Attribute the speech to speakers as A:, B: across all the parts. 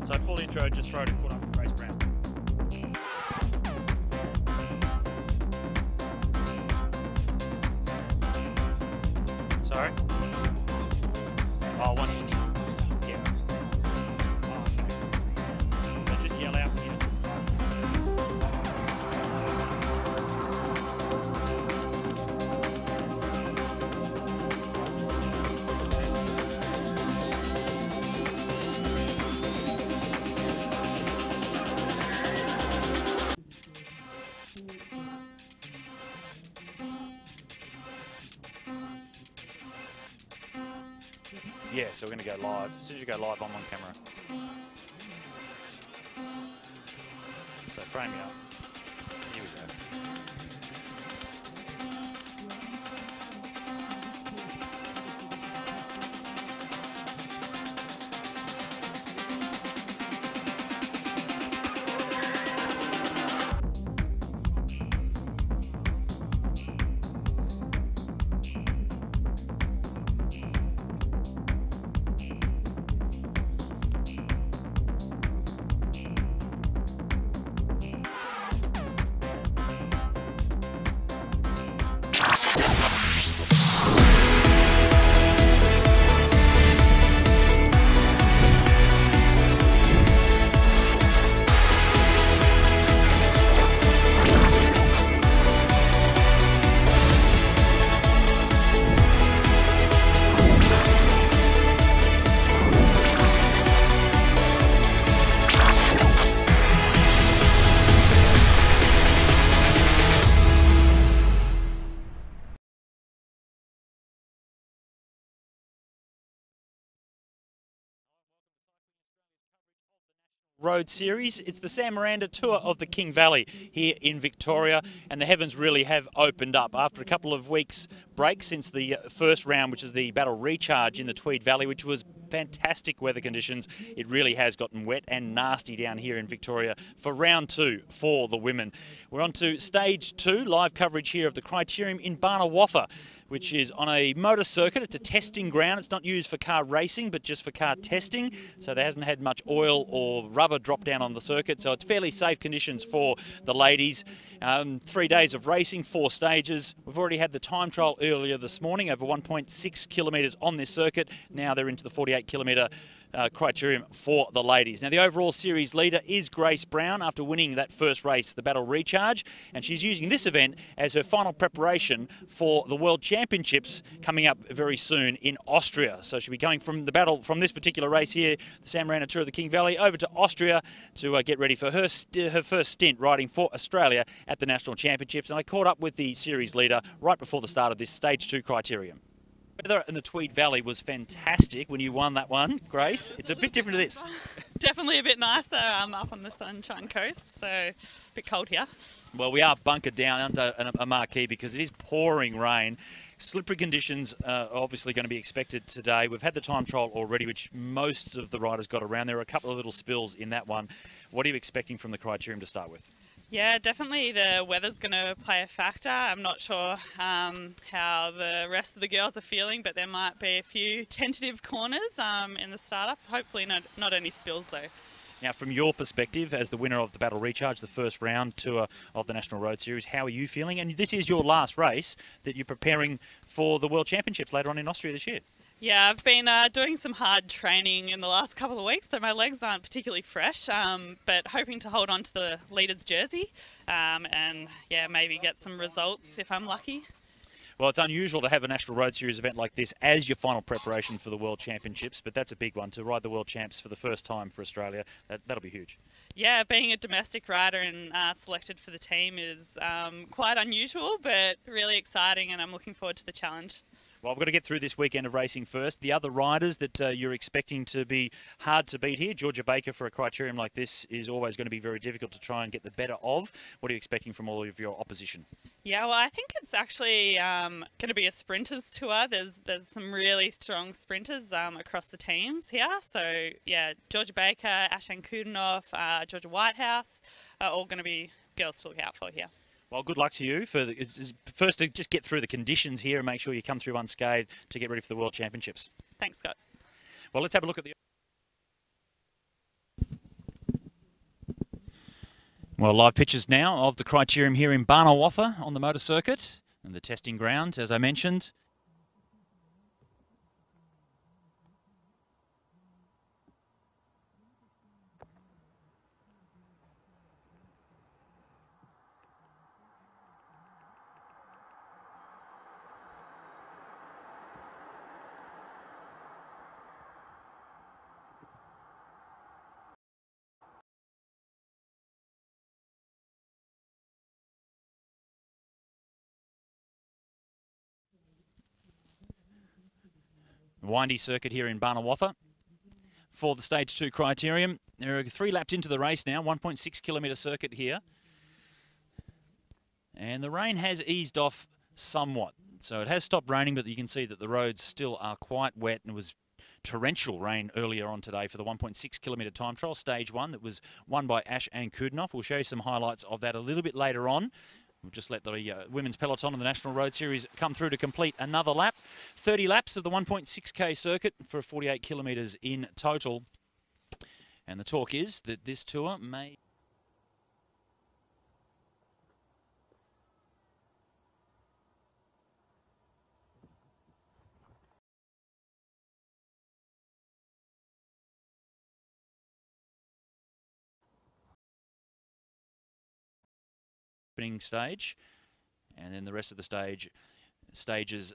A: So full intro, just throw it and caught up with Grace Brown. Sorry? Oh, once. Yeah. Oh, okay. So just yell out here. Yeah, so we're going to go live. As soon as you go live, I'm on camera. So frame me up. Here we go. Road Series. It's the Sam Miranda Tour of the King Valley here in Victoria, and the heavens really have opened up after a couple of weeks break since the first round, which is the Battle Recharge in the Tweed Valley, which was fantastic weather conditions. It really has gotten wet and nasty down here in Victoria for round two for the women. We're on to stage two, live coverage here of the Criterium in Barnawatha, which is on a motor circuit. It's a testing ground. It's not used for car racing, but just for car testing. So there hasn't had much oil or rubber drop down on the circuit. So it's fairly safe conditions for the ladies. 3 days of racing, 4 stages. We've already had the time trial earlier this morning, over 1.6 kilometres on this circuit. Now they're into the 48-kilometre criterium for the ladies. Now the overall series leader is Grace Brown after winning that first race, the Battle Recharge, and she's using this event as her final preparation for the World Championships coming up very soon in Austria. So she'll be going from the battle, from this particular race here, the Sam Miranda Tour of the King Valley, over to Austria to get ready for her first stint riding for Australia at the National Championships. And I caught up with the series leader right before the start of this Stage 2 criterium. Weather in the Tweed Valley was fantastic when you won that one, Grace. It's a bit different to this.
B: Definitely a bit nicer up on the Sunshine Coast, so a bit cold here.
A: Well, we are bunkered down under a marquee because it is pouring rain. Slippery conditions are obviously going to be expected today. We've had the time trial already, which most of the riders got around. There were a couple of little spills in that one. What are you expecting from the criterium to start with?
B: Yeah, definitely the weather's going to play a factor. I'm not sure how the rest of the girls are feeling, but there might be a few tentative corners in the startup. Hopefully not any spills though.
A: Now, from your perspective, as the winner of the Battle Recharge, the first round tour of the National Road Series, how are you feeling? And this is your last race that you're preparing for the World Championships later on in Austria this year.
B: Yeah, I've been doing some hard training in the last couple of weeks, so my legs aren't particularly fresh, but hoping to hold on to the leader's jersey and, yeah, maybe get some results if I'm lucky.
A: Well, it's unusual to have a National Road Series event like this as your final preparation for the World Championships, but that's a big one. To ride the World Champs for the first time for Australia, that'll be huge.
B: Yeah, being a domestic rider and selected for the team is quite unusual, but really exciting, and I'm looking forward to the challenge.
A: Well, we've got to get through this weekend of racing first. The other riders that you're expecting to be hard to beat here, Georgia Baker for a criterium like this is always going to be very difficult to try and get the better of. What are you expecting from all of your opposition?
B: Yeah, well, I think it's actually going to be a sprinters tour. There's some really strong sprinters across the teams here. So, yeah, Georgia Baker, Ashan Kudanov, Georgia Whitehouse are all going to be girls to look out for here.
A: Well, good luck to you. First, to just get through the conditions here and make sure you come through unscathed to get ready for the World Championships.
B: Thanks, Scott.
A: Well, let's have a look at the Well, live pictures now of the Criterium here in Barnawatha on the motor circuit and the testing ground, as I mentioned. Windy circuit here in Barnawatha for the Stage 2 Criterium. There are 3 laps into the race now, 1.6 kilometre circuit here. And the rain has eased off somewhat. So it has stopped raining, but you can see that the roads still are quite wet, and it was torrential rain earlier on today for the 1.6 kilometre time trial, Stage 1, that was won by Ash and Kudinoff. We'll show you some highlights of that a little bit later on. We'll just let the women's peloton of the National Road Series come through to complete another lap. 30 laps of the 1.6k circuit for 48 kilometres in total. And the talk is that this tour may... stage, and then the rest of the stages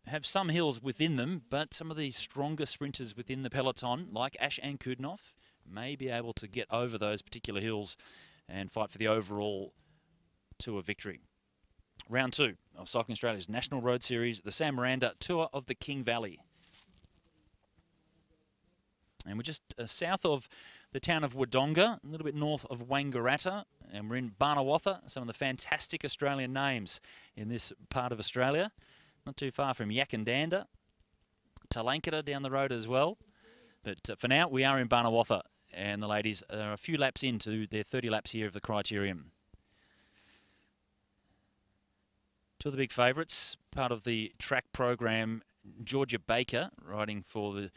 A: have some hills within them, but some of these stronger sprinters within the peloton, like Ash and Kudinoff, may be able to get over those particular hills and fight for the overall tour victory. Round 2 of Cycling Australia's National Road Series, the Sam Miranda Tour of the King Valley. And we're just south of the town of Wodonga, a little bit north of Wangaratta, and we're in Barnawatha, some of the fantastic Australian names in this part of Australia. Not too far from Yakandanda, Talankata down the road as well. But for now, we are in Barnawatha, and the ladies are a few laps into their 30 laps here of the Criterium. Two of the big favourites, part of the track program, Georgia Baker, riding for the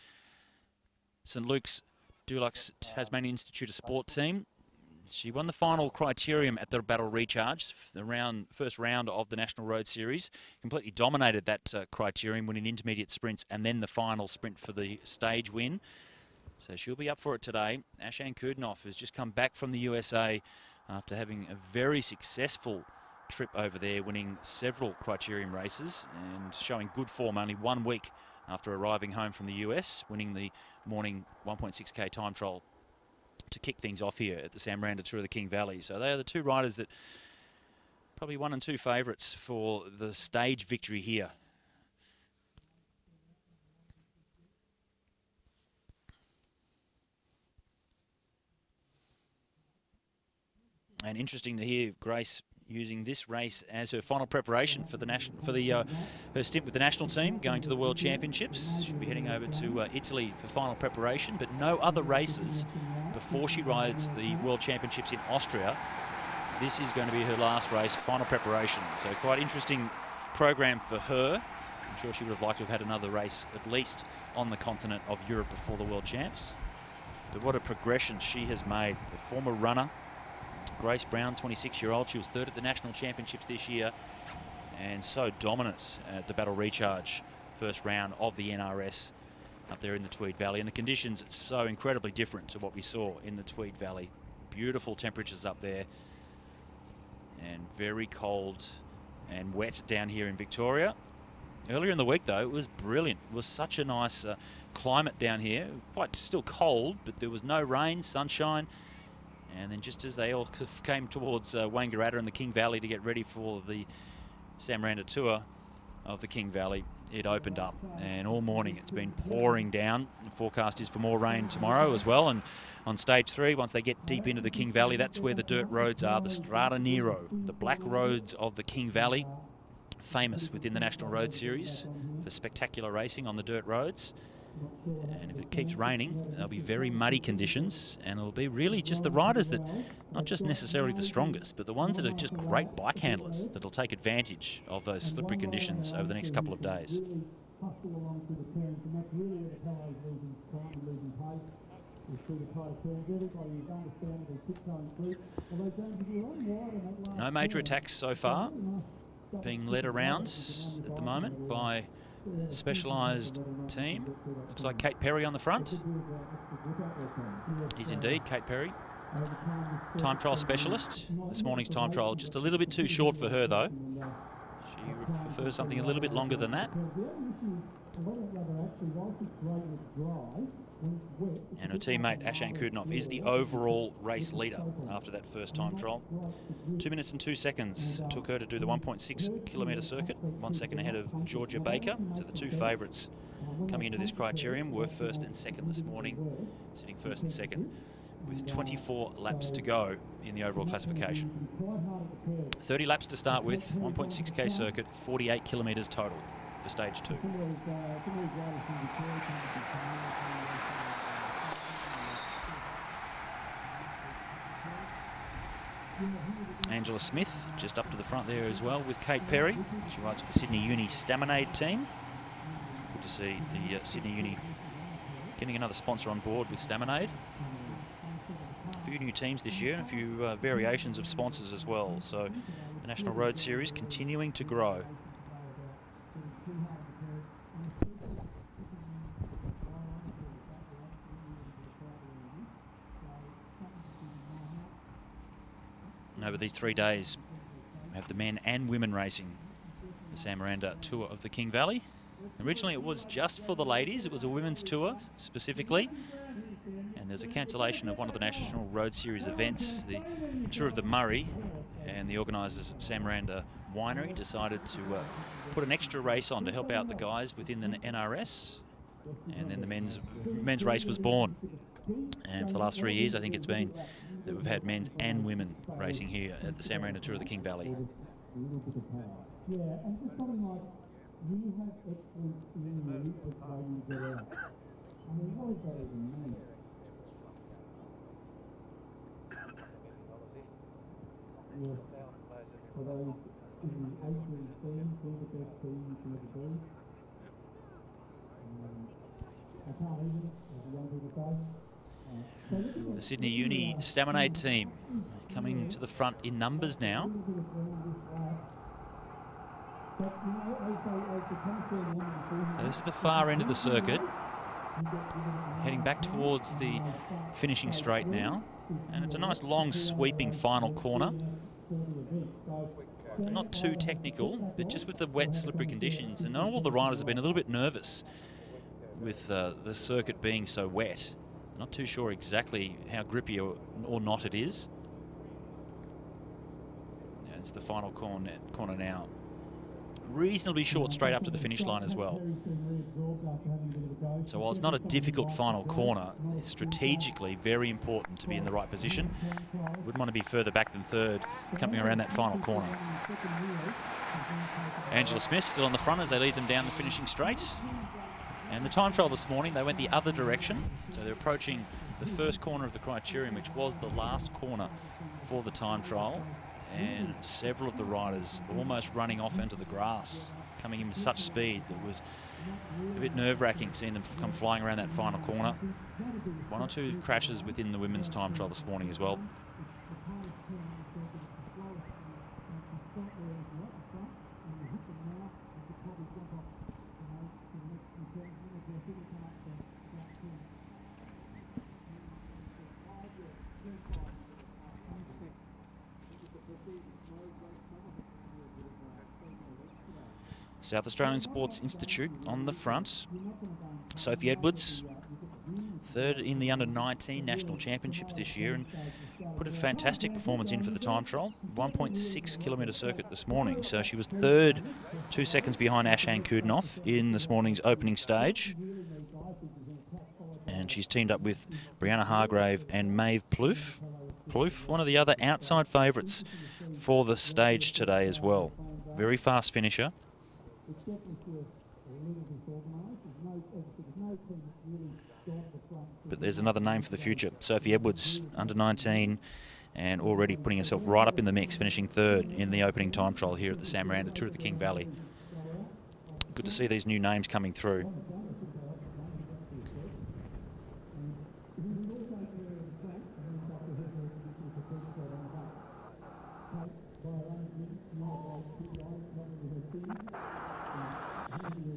A: St Luke's Dulux Tasmanian Institute of Sport team. She won the final Criterium at the Battle Recharge, the first round of the National Road Series. Completely dominated that Criterium, winning the intermediate sprints and then the final sprint for the stage win. So she'll be up for it today. Ashan Kudinoff has just come back from the USA after having a very successful trip over there, winning several Criterium races and showing good form only 1 week after arriving home from the US, winning the morning 1.6k time trial to kick things off here at the Sam Miranda Tour of the King Valley. So they are the two riders that probably 1 and 2 favourites for the stage victory here. And interesting to hear Grace using this race as her final preparation for the her stint with the national team, going to the World Championships. She'll be heading over to Italy for final preparation, but no other races before she rides the World Championships in Austria. This is going to be her last race, final preparation. So quite interesting program for her. I'm sure she would have liked to have had another race at least on the continent of Europe before the World Champs. But what a progression she has made. The former runner, Grace Brown, 26-year-old. She was 3rd at the National Championships this year and so dominant at the Battle Recharge first round of the NRS up there in the Tweed Valley. And the conditions so incredibly different to what we saw in the Tweed Valley. Beautiful temperatures up there and very cold and wet down here in Victoria. Earlier in the week, though, it was brilliant. It was such a nice climate down here. Quite still cold, but there was no rain, sunshine. And then just as they all came towards Wangaratta and the King Valley to get ready for the Sam Miranda Tour of the King Valley, it opened up. And all morning it's been pouring down. The forecast is for more rain tomorrow as well. And on stage 3, once they get deep into the King Valley, that's where the dirt roads are, the Strada Nero, the black roads of the King Valley, famous within the National Road Series for spectacular racing on the dirt roads. And if it keeps raining, there'll be very muddy conditions, and it'll be really just the riders that, not just necessarily the strongest, but the ones that are just great bike handlers that'll take advantage of those slippery conditions over the next couple of days. No major attacks so far. Being led around at the moment by a specialised team. Looks like Kate Perry on the front. He's indeed Kate Perry. Time trial specialist. This morning's time trial just a little bit too short for her though. She prefers something a little bit longer than that. And her teammate Ashan Kudinov is the overall race leader after that first time trial. 2 minutes and 2 seconds it took her to do the 1.6 kilometre circuit, 1 second ahead of Georgia Baker. So the two favourites coming into this criterium were first and second this morning, sitting first and second with 24 laps to go in the overall classification. 30 laps to start with, 1.6k circuit, 48 kilometres total for stage 2. Angela Smith just up to the front there as well with Kate Perry. She rides for the Sydney Uni Staminade team. Good to see the Sydney Uni getting another sponsor on board with Staminade. A few new teams this year and a few variations of sponsors as well. So the National Road Series continuing to grow. And over these 3 days, we have the men and women racing the Sam Miranda Tour of the King Valley. Originally it was just for the ladies, it was a women's tour specifically. And there's a cancellation of one of the National Road Series events, the Tour of the Murray, and the organisers of Sam Miranda Winery decided to put an extra race on to help out the guys within the NRS. And then the men's race was born. And for the last 3 years, I think it's been that we've had men's and women racing here at the Sam Miranda Tour of the King Valley. The Sydney Uni Staminade team coming to the front in numbers now. So this is the far end of the circuit. Heading back towards the finishing straight now. And it's a nice long sweeping final corner. Not too technical, but just with the wet slippery conditions. And all the riders have been a little bit nervous with the circuit being so wet. Not too sure exactly how grippy or not it is. And it's the final corner now. Reasonably short straight up to the finish line as well. So while it's not a difficult final corner, it's strategically very important to be in the right position. Wouldn't want to be further back than third coming around that final corner. Angela Smith still on the front as they lead them down the finishing straight. And the time trial this morning, they went the other direction. So they're approaching the first corner of the criterium, which was the last corner for the time trial. And several of the riders almost running off into the grass, coming in with such speed that was a bit nerve-wracking seeing them come flying around that final corner. 1 or 2 crashes within the women's time trial this morning as well. South Australian Sports Institute on the front. Sophie Edwards, third in the under-19 national championships this year and put a fantastic performance in for the time trial. 1.6 kilometre circuit this morning. So she was third, 2 seconds behind Ashan Kudinov in this morning's opening stage. And she's teamed up with Brianna Hargrave and Maeve Plouffe. Plouffe, one of the other outside favourites for the stage today as well. Very fast finisher. But there's another name for the future. Sophie Edwards, under 19, and already putting herself right up in the mix, finishing third in the opening time trial here at the Sam Miranda Tour of the King Valley. Good to see these new names coming through.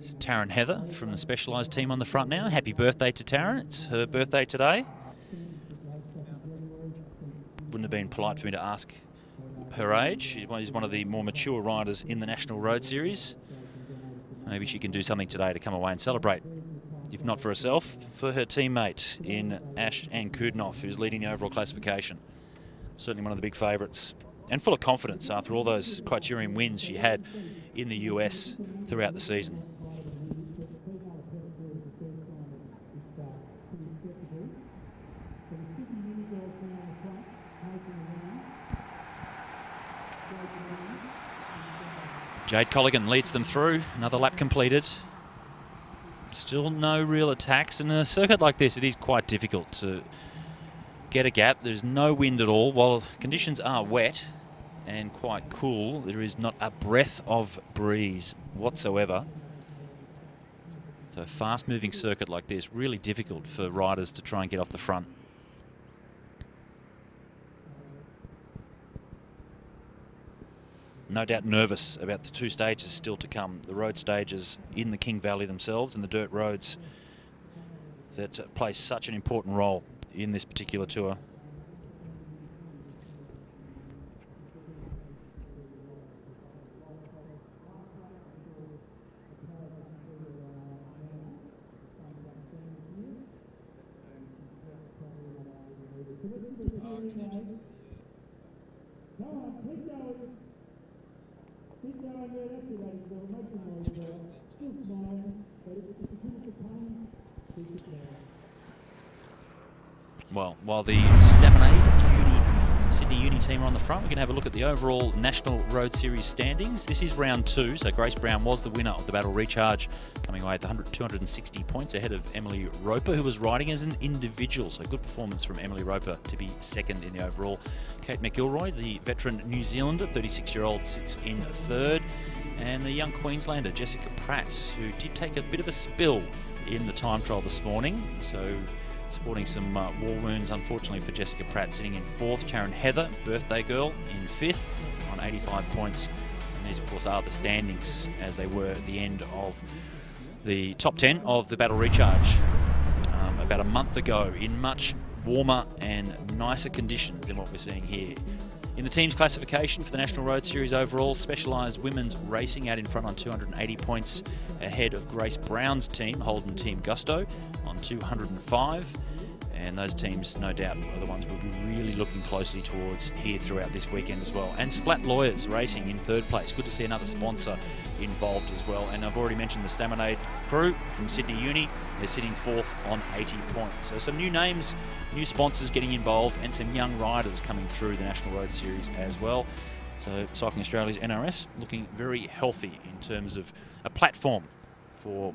A: It's Taryn Heather from the Specialised team on the front now. Happy birthday to Taryn. It's her birthday today. Wouldn't have been polite for me to ask her age. She's one of the more mature riders in the National Road Series. Maybe she can do something today to come away and celebrate. If not for herself, for her teammate in Ash and Kudnoff, who's leading the overall classification. Certainly one of the big favourites. And full of confidence after all those Criterium wins she had in the US throughout the season. Jade Colligan leads them through. Another lap completed. Still no real attacks. In a circuit like this, it is quite difficult to get a gap. There's no wind at all. While conditions are wet and quite cool, there is not a breath of breeze whatsoever. So a fast-moving circuit like this, really difficult for riders to try and get off the front. No doubt nervous about the two stages still to come. The road stages in the King Valley themselves and the dirt roads that play such an important role in this particular tour. Well, while the Sydney Uni team are on the front, we can have a look at the overall National Road Series standings. This is round 2, so Grace Brown was the winner of the Battle Recharge, coming away at 260 points ahead of Emily Roper, who was riding as an individual. So good performance from Emily Roper to be second in the overall. Kate McIlroy, the veteran New Zealander, 36-year-old, sits in third. And the young Queenslander, Jessica Pratt, who did take a bit of a spill in the time trial this morning. So sporting some war wounds, unfortunately, for Jessica Pratt, sitting in fourth. Taryn Heather, birthday girl, in fifth on 85 points. And these, of course, are the standings as they were at the end of the top 10 of the Battle Recharge about a month ago in much warmer and nicer conditions than what we're seeing here. In the team's classification for the National Road Series overall, Specialised Women's Racing out in front on 280 points ahead of Grace Brown's team, Holden Team Gusto, on 205. And those teams, no doubt, are the ones we'll be really looking closely towards here throughout this weekend as well. And Splat Lawyers Racing in third place. Good to see another sponsor involved as well. And I've already mentioned the Staminade crew from Sydney Uni. They're sitting fourth on 80 points. So some new names, new sponsors getting involved, and some young riders coming through the National Road Series as well. So Cycling Australia's NRS looking very healthy in terms of a platform for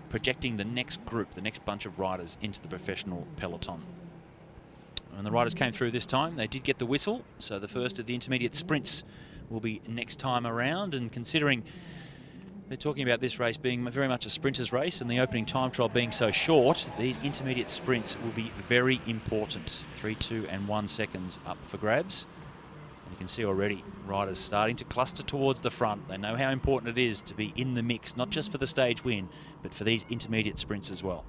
A: projecting the next group, the next bunch of riders into the professional peloton. And the riders came through this time. They did get the whistle, so the first of the intermediate sprints will be next time around. And considering they're talking about this race being very much a sprinter's race and the opening time trial being so short, these intermediate sprints will be very important. 3, 2 and 1 seconds up for grabs. And you can see already riders starting to cluster towards the front. They know how important it is to be in the mix, not just for the stage win, but for these intermediate sprints as well.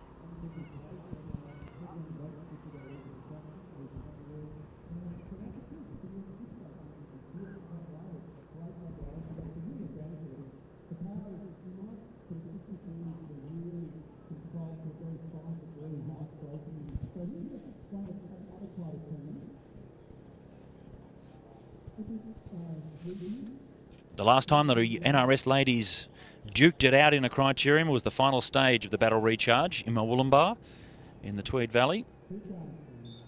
A: The last time that NRS ladies duked it out in a Criterium was the final stage of the Battle Recharge in Wollumbar in the Tweed Valley.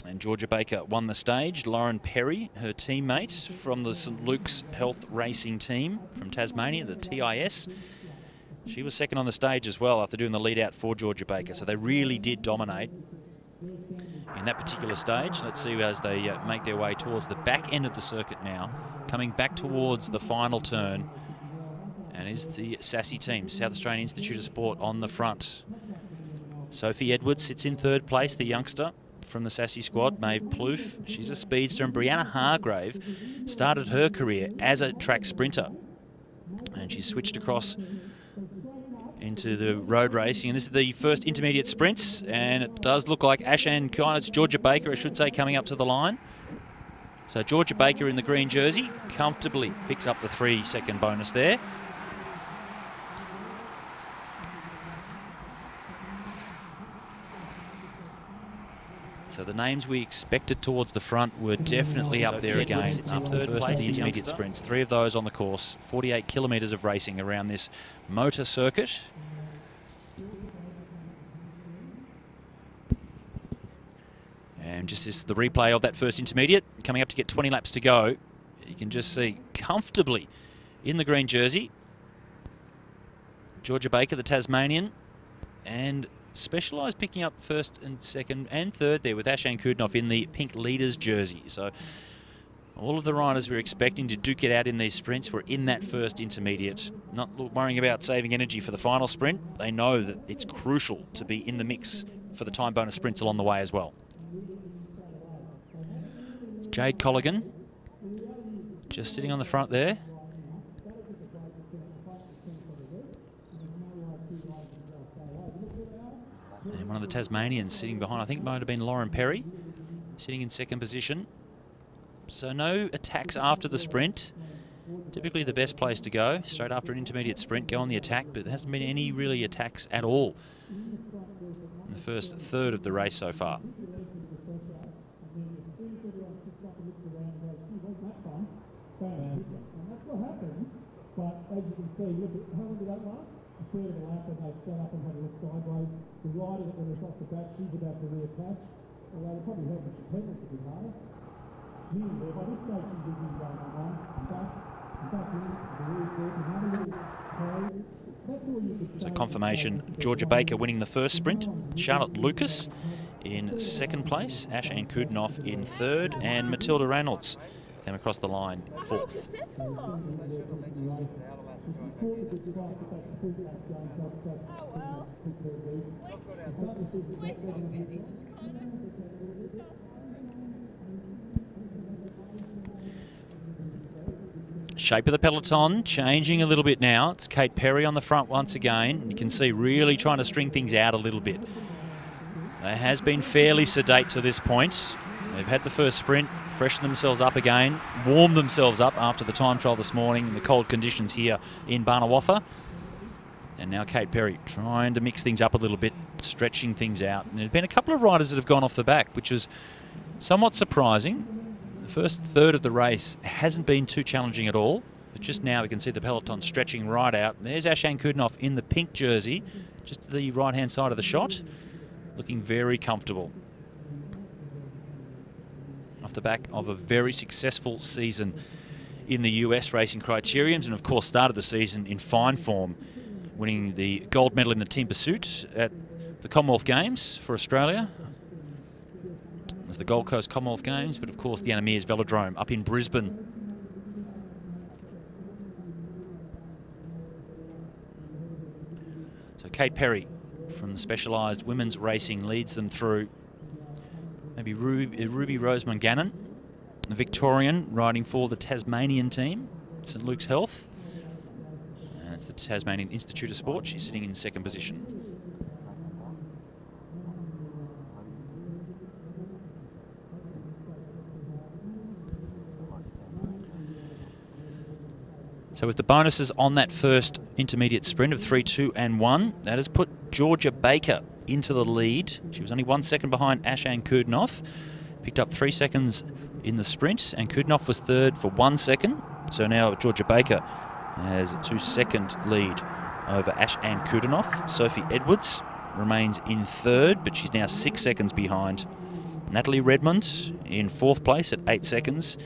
A: And Georgia Baker won the stage. Lauren Perry, her teammate from the St Luke's Health Racing team from Tasmania, the TIS. She was second on the stage as well after doing the lead out for Georgia Baker. So they really did dominate in that particular stage. Let's see as they make their way towards the back end of the circuit now, coming back towards the final turn. And is the Sassy team, South Australian Institute of Sport, on the front. Sophie Edwards sits in third place, the youngster from the Sassy squad. Maeve Plouffe, she's a speedster. And Brianna Hargrave started her career as a track sprinter. And she's switched across into the road racing, and this is the first intermediate sprints, and it does look like Ashan Khan, it's Georgia Baker, I should say, coming up to the line. So Georgia Baker in the green jersey comfortably picks up the 3-second bonus there. So the names we expected towards the front were definitely up there again after the first of the intermediate sprints. 3 of those on the course, 48 kilometres of racing around this motor circuit. And just this, the replay of that first intermediate, coming up to get 20 laps to go. You can just see comfortably in the green jersey, Georgia Baker, the Tasmanian, and Specialised picking up first and second and third there with Ashan Kudnoff in the pink leaders jersey. So all of the riders we're expecting to duke it out in these sprints were in that first intermediate, not worrying about saving energy for the final sprint. They know that it's crucial to be in the mix for the time bonus sprints along the way as well. It's Jade Colligan just sitting on the front there. And one of the Tasmanians sitting behind, I think it might have been Lauren Perry, sitting in second position. So no attacks after the sprint. Typically the best place to go, straight after an intermediate sprint, go on the attack, but there hasn't been any really attacks at all in the first third of the race so far.
C: But as you can see, look at how long did that last? A third of a lap, and they've set up and had a look sideways. The rider that was off the back, she's about to reattach. Although they probably have the pedals a bit harder. Nearly there. By this stage, she's been going on and back in, the rear third, another little toe. That's all you could say.
A: So confirmation, Georgia Baker winning the first sprint, Charlotte Lucas in second place, Ashan Kudnoff in third, and Matilda Reynolds came across the line fourth. Shape of the peloton changing a little bit now. It's Kate Perry on the front once again. You can see really trying to string things out a little bit. They has been fairly sedate to this point. They've had the first sprint, freshen themselves up again, warm themselves up after the time trial this morning in the cold conditions here in Barnawatha. And now Kate Perry trying to mix things up a little bit, stretching things out. And there's been a couple of riders that have gone off the back, which was somewhat surprising. The first third of the race hasn't been too challenging at all. But just now we can see the peloton stretching right out. There's Ashan Kudnoff in the pink jersey, just to the right-hand side of the shot, looking very comfortable. Off the back of a very successful season in the US racing criteriums, and of course started the season in fine form, winning the gold medal in the team pursuit at the Commonwealth Games for Australia. It was the Gold Coast Commonwealth Games, but of course the Anna Meares Velodrome up in Brisbane. So Kate Perry from the Specialised Women's Racing leads them through. Maybe Ruby Rose Mungannon, the Victorian, riding for the Tasmanian team, St Luke's Health. And it's the Tasmanian Institute of Sport. She's sitting in second position. So with the bonuses on that first intermediate sprint of 3, 2 and 1, that has put Georgia Baker into the lead. She was only 1 second behind Ashan Kudnoff. Picked up 3 seconds in the sprint, and Kudnoff was third for 1 second. So now Georgia Baker has a 2-second lead over Ashan Kudnoff. Sophie Edwards remains in third, but she's now 6 seconds behind. Natalie Redmond in fourth place at 8 seconds.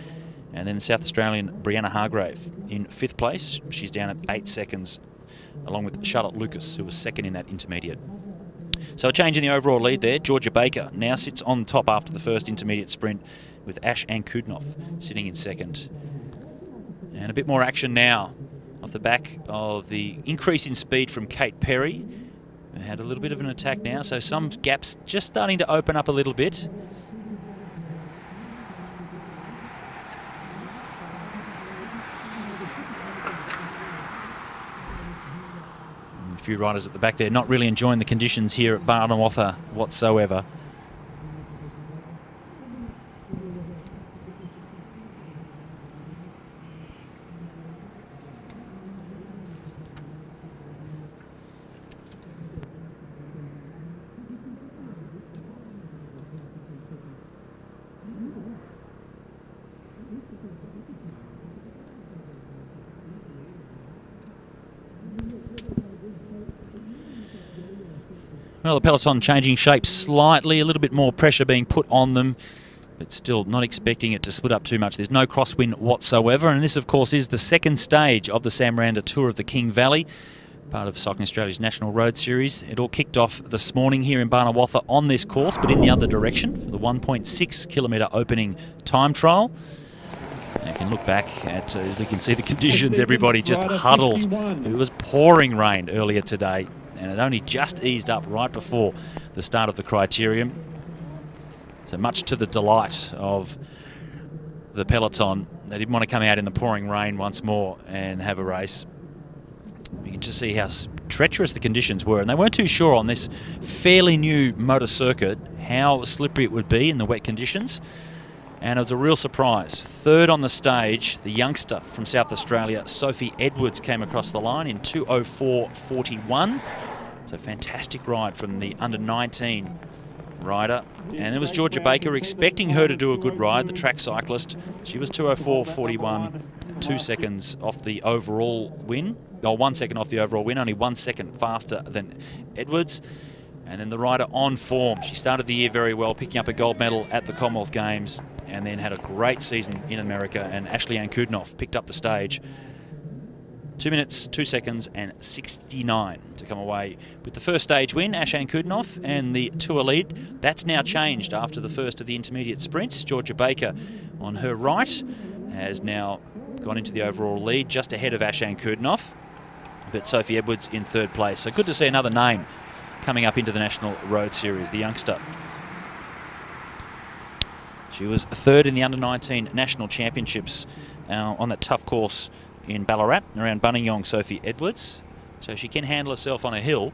A: And then the South Australian Brianna Hargrave in fifth place. She's down at 8 seconds, along with Charlotte Lucas, who was second in that intermediate. So a change in the overall lead there. Georgia Baker now sits on top after the first intermediate sprint, with Ashan Kudnoff sitting in second. And a bit more action now off the back of the increase in speed from Kate Perry. We had a little bit of an attack now, so some gaps just starting to open up a little bit. few riders at the back there not really enjoying the conditions here at Barnawatha whatsoever. Well, the peloton changing shape slightly, a little bit more pressure being put on them, but still not expecting it to split up too much. There's no crosswind whatsoever, and this, of course, is the second stage of the Sam Miranda Tour of the King Valley, part of Cycling Australia's National Road Series. It all kicked off this morning here in Barnawatha on this course, but in the other direction for the 1.6 kilometre opening time trial. You can look back at, we can see the conditions, everybody just huddled. It was pouring rain earlier today, and it only just eased up right before the start of the Criterium. So much to the delight of the peloton, they didn't want to come out in the pouring rain once more and have a race. You can just see how treacherous the conditions were, and they weren't too sure on this fairly new motor circuit how slippery it would be in the wet conditions. And it was a real surprise. Third on the stage, the youngster from South Australia, Sophie Edwards, came across the line in 2:04.41. So fantastic ride from the under-19 rider. And there was Georgia Baker, expecting her to do a good ride, the track cyclist. She was 2:04.41, 2 seconds off the overall win. Oh, 1 second off the overall win, only 1 second faster than Edwards. And then the rider on form. She started the year very well, picking up a gold medal at the Commonwealth Games, and then had a great season in America. And Ashley Ann Kudinoff picked up the stage. 2 minutes, 2 seconds and 69 to come away with the first stage win. Ashley Ann Kudinoff and the Tour lead. That's now changed after the first of the intermediate sprints. Georgia Baker on her right has now gone into the overall lead, just ahead of Ashley Ann Kudinoff. But Sophie Edwards in third place. So good to see another name coming up into the National Road Series, the youngster. She was third in the Under-19 National Championships on that tough course in Ballarat, around Buninyong, Sophie Edwards. So she can handle herself on a hill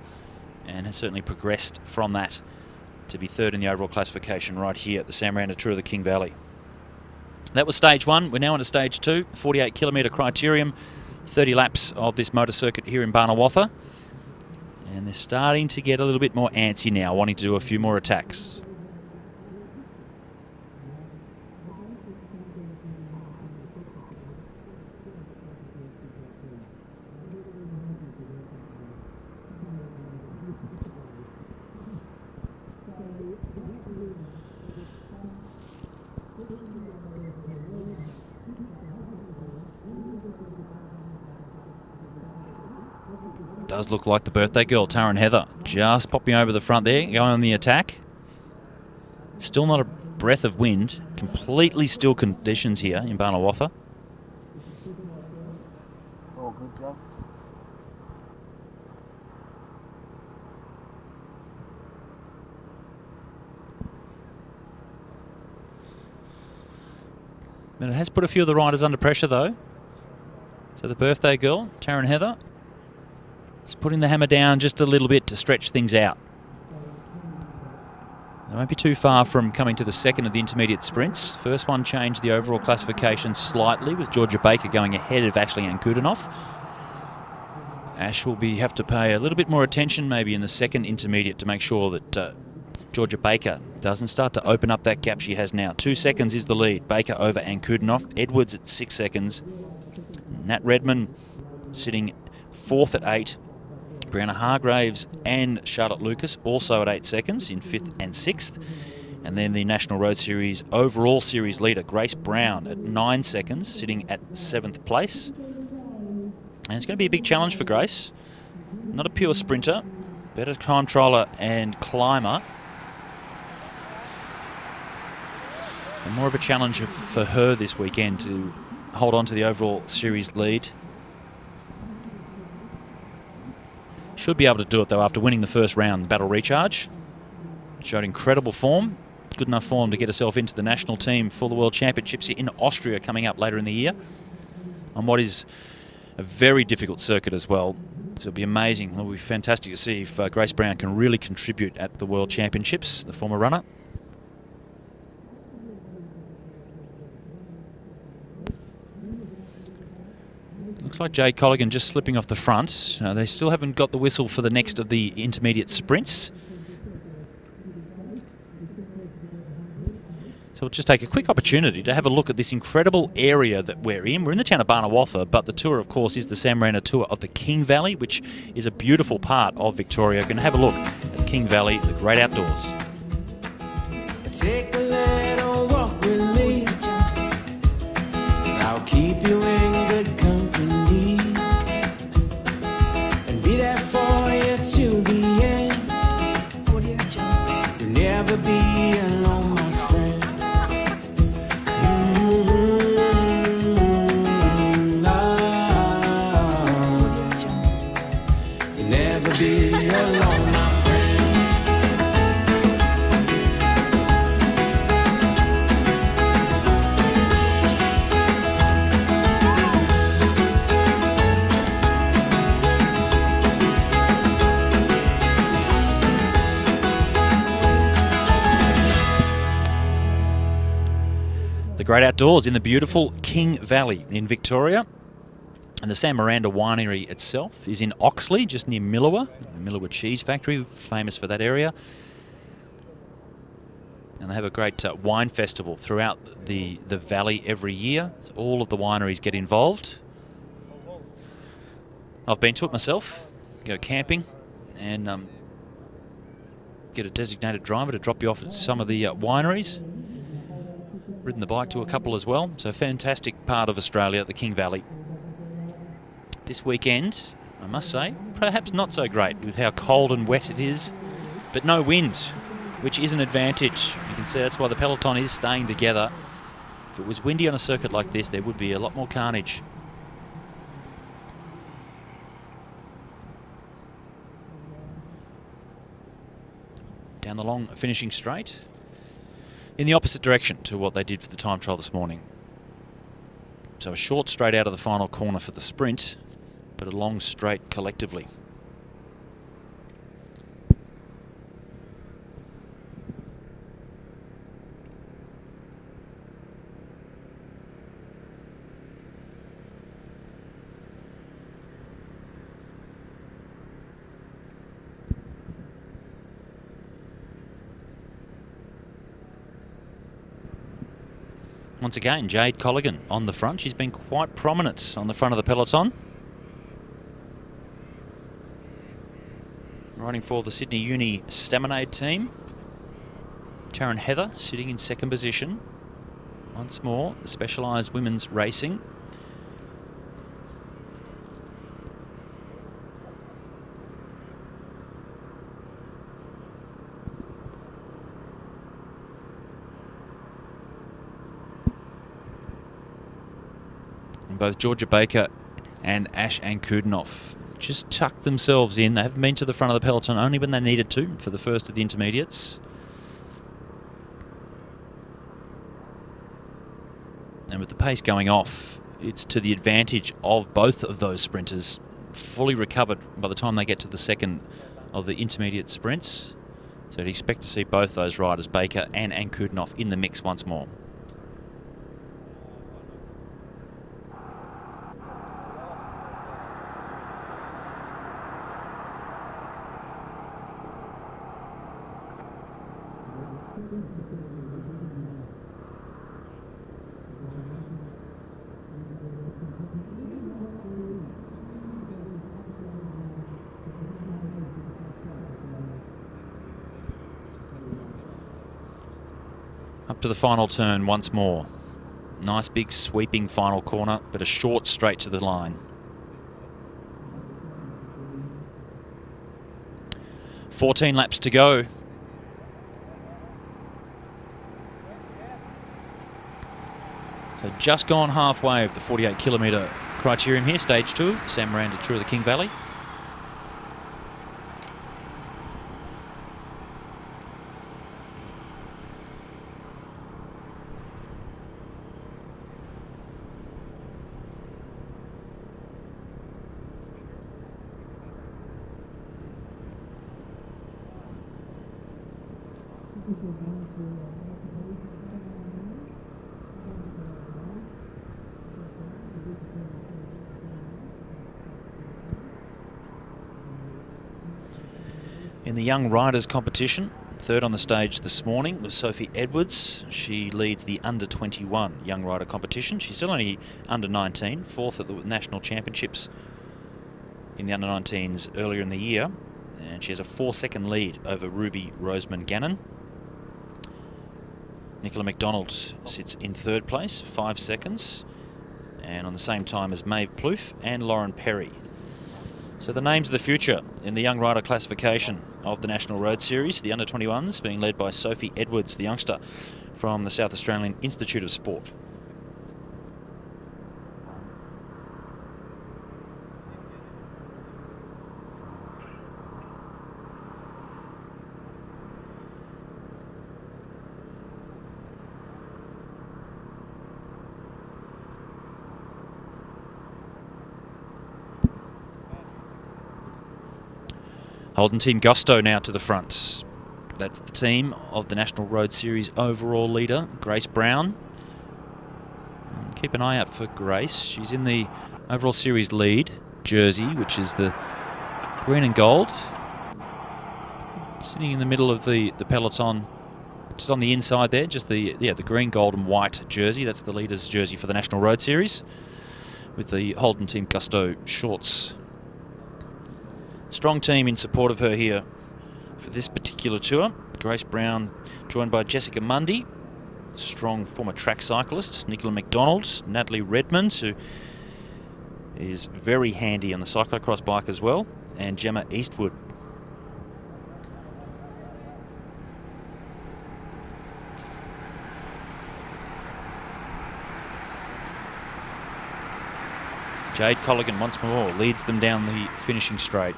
A: and has certainly progressed from that to be third in the overall classification right here at the Sam Miranda Tour of the King Valley. That was stage one. We're now on to stage two, 48 kilometre Criterium, 30 laps of this motor circuit here in Barnawatha. And they're starting to get a little bit more antsy now, wanting to do a few more attacks. Does look like the birthday girl, Taryn Heather, just popping over the front there, going on the attack. Still not a breath of wind, completely still conditions here in Barnawatha.
D: All good, Joe.
A: But it has put a few of the riders under pressure though. So the birthday girl, Taryn Heather, is putting the hammer down just a little bit to stretch things out. They won't be too far from coming to the second of the intermediate sprints. First one changed the overall classification slightly, with Georgia Baker going ahead of Ashley Ann Kudinoff. Ash will have to pay a little bit more attention maybe in the second intermediate to make sure that Georgia Baker doesn't start to open up that gap she has now. 2 seconds is the lead. Baker over Ann Kudinoff. Edwards at 6 seconds. Nat Redman sitting fourth at 8. Brianna Hargraves and Charlotte Lucas also at 8 seconds in 5th and 6th. And then the National Road Series overall series leader, Grace Brown, at 9 seconds, sitting at 7th place. And it's going to be a big challenge for Grace. Not a pure sprinter, better time trialer and climber. And more of a challenge for her this weekend to hold on to the overall series lead. Should be able to do it though after winning the first round battle recharge. Showed incredible form, good enough form to get herself into the national team for the World Championships in Austria coming up later in the year, on what is a very difficult circuit as well. So it'll be amazing. It'll be fantastic to see if Grace Brown can really contribute at the World Championships, the former runner. Looks like Jade Colligan just slipping off the front. They still haven't got the whistle for the next of the intermediate sprints. So we'll just take a quick opportunity to have a look at this incredible area that we're in. We're in the town of Barnawatha, but the tour, of course, is the Sam Miranda tour of the King Valley, which is a beautiful part of Victoria. We're going to have a look at King Valley, the great outdoors.
D: Take a little walk with me. I'll keep you in good company and be there for you to the end. You'll never be alone, my friend. You'll never be alone, my friend.
A: The great outdoors in the beautiful King Valley in Victoria. And the Sam Miranda winery itself is in Oxley, just near Millawa, the Millawa Cheese Factory, famous for that area. And they have a great wine festival throughout the valley every year. So all of the wineries get involved. I've been to it myself, go camping and get a designated driver to drop you off at some of the wineries. Ridden the bike to a couple as well. So fantastic part of Australia, the King Valley. This weekend, I must say, perhaps not so great with how cold and wet it is, but no wind, which is an advantage. You can see that's why the peloton is staying together. If it was windy on a circuit like this, there would be a lot more carnage. Down the long finishing straight, in the opposite direction to what they did for the time trial this morning. So a short straight out of the final corner for the sprint, but a long straight collectively. Once again, Jade Colligan on the front. She's been quite prominent on the front of the peloton. Riding for the Sydney Uni Staminade team. Taryn Heather sitting in second position. Once more, the Specialised Women's Racing. Both Georgia Baker and Ash Ankudinoff just tucked themselves in. They haven't been to the front of the peloton only when they needed to for the first of the intermediates. And with the pace going off, it's to the advantage of both of those sprinters, fully recovered by the time they get to the second of the intermediate sprints. So I'd expect to see both those riders, Baker and Ankudinoff, in the mix once more. Up to the final turn once more. Nice big sweeping final corner, but a short straight to the line. 14 laps to go. So just gone halfway of the 48-kilometre Criterium here, stage 2, Sam Miranda Tour of the King Valley. In the young riders competition, third on the stage this morning was Sophie Edwards. She leads the under-21 young rider competition. She's still only under 19, fourth at the national championships in the under-19s earlier in the year. And she has a 4-second lead over Ruby Roseman Gannon. Nicola McDonald sits in third place, 5 seconds, and on the same time as Maeve Plouffe and Lauren Perry. So the names of the future in the young rider classification of the National Road Series, the under-21s being led by Sophie Edwards, the youngster from the South Australian Institute of Sport. Holden Team Gusto now to the front. That's the team of the National Road Series overall leader, Grace Brown. And keep an eye out for Grace. She's in the overall series lead jersey, which is the green and gold. Sitting in the middle of the peloton, just on the inside there, just the green, gold and white jersey. That's the leader's jersey for the National Road Series, with the Holden Team Gusto shorts. Strong team in support of her here for this particular tour. Grace Brown joined by Jessica Mundy, strong former track cyclist, Nicola McDonald, Natalie Redmond, who is very handy on the cyclocross bike as well, and Gemma Eastwood. Jade Colligan once more leads them down the finishing straight.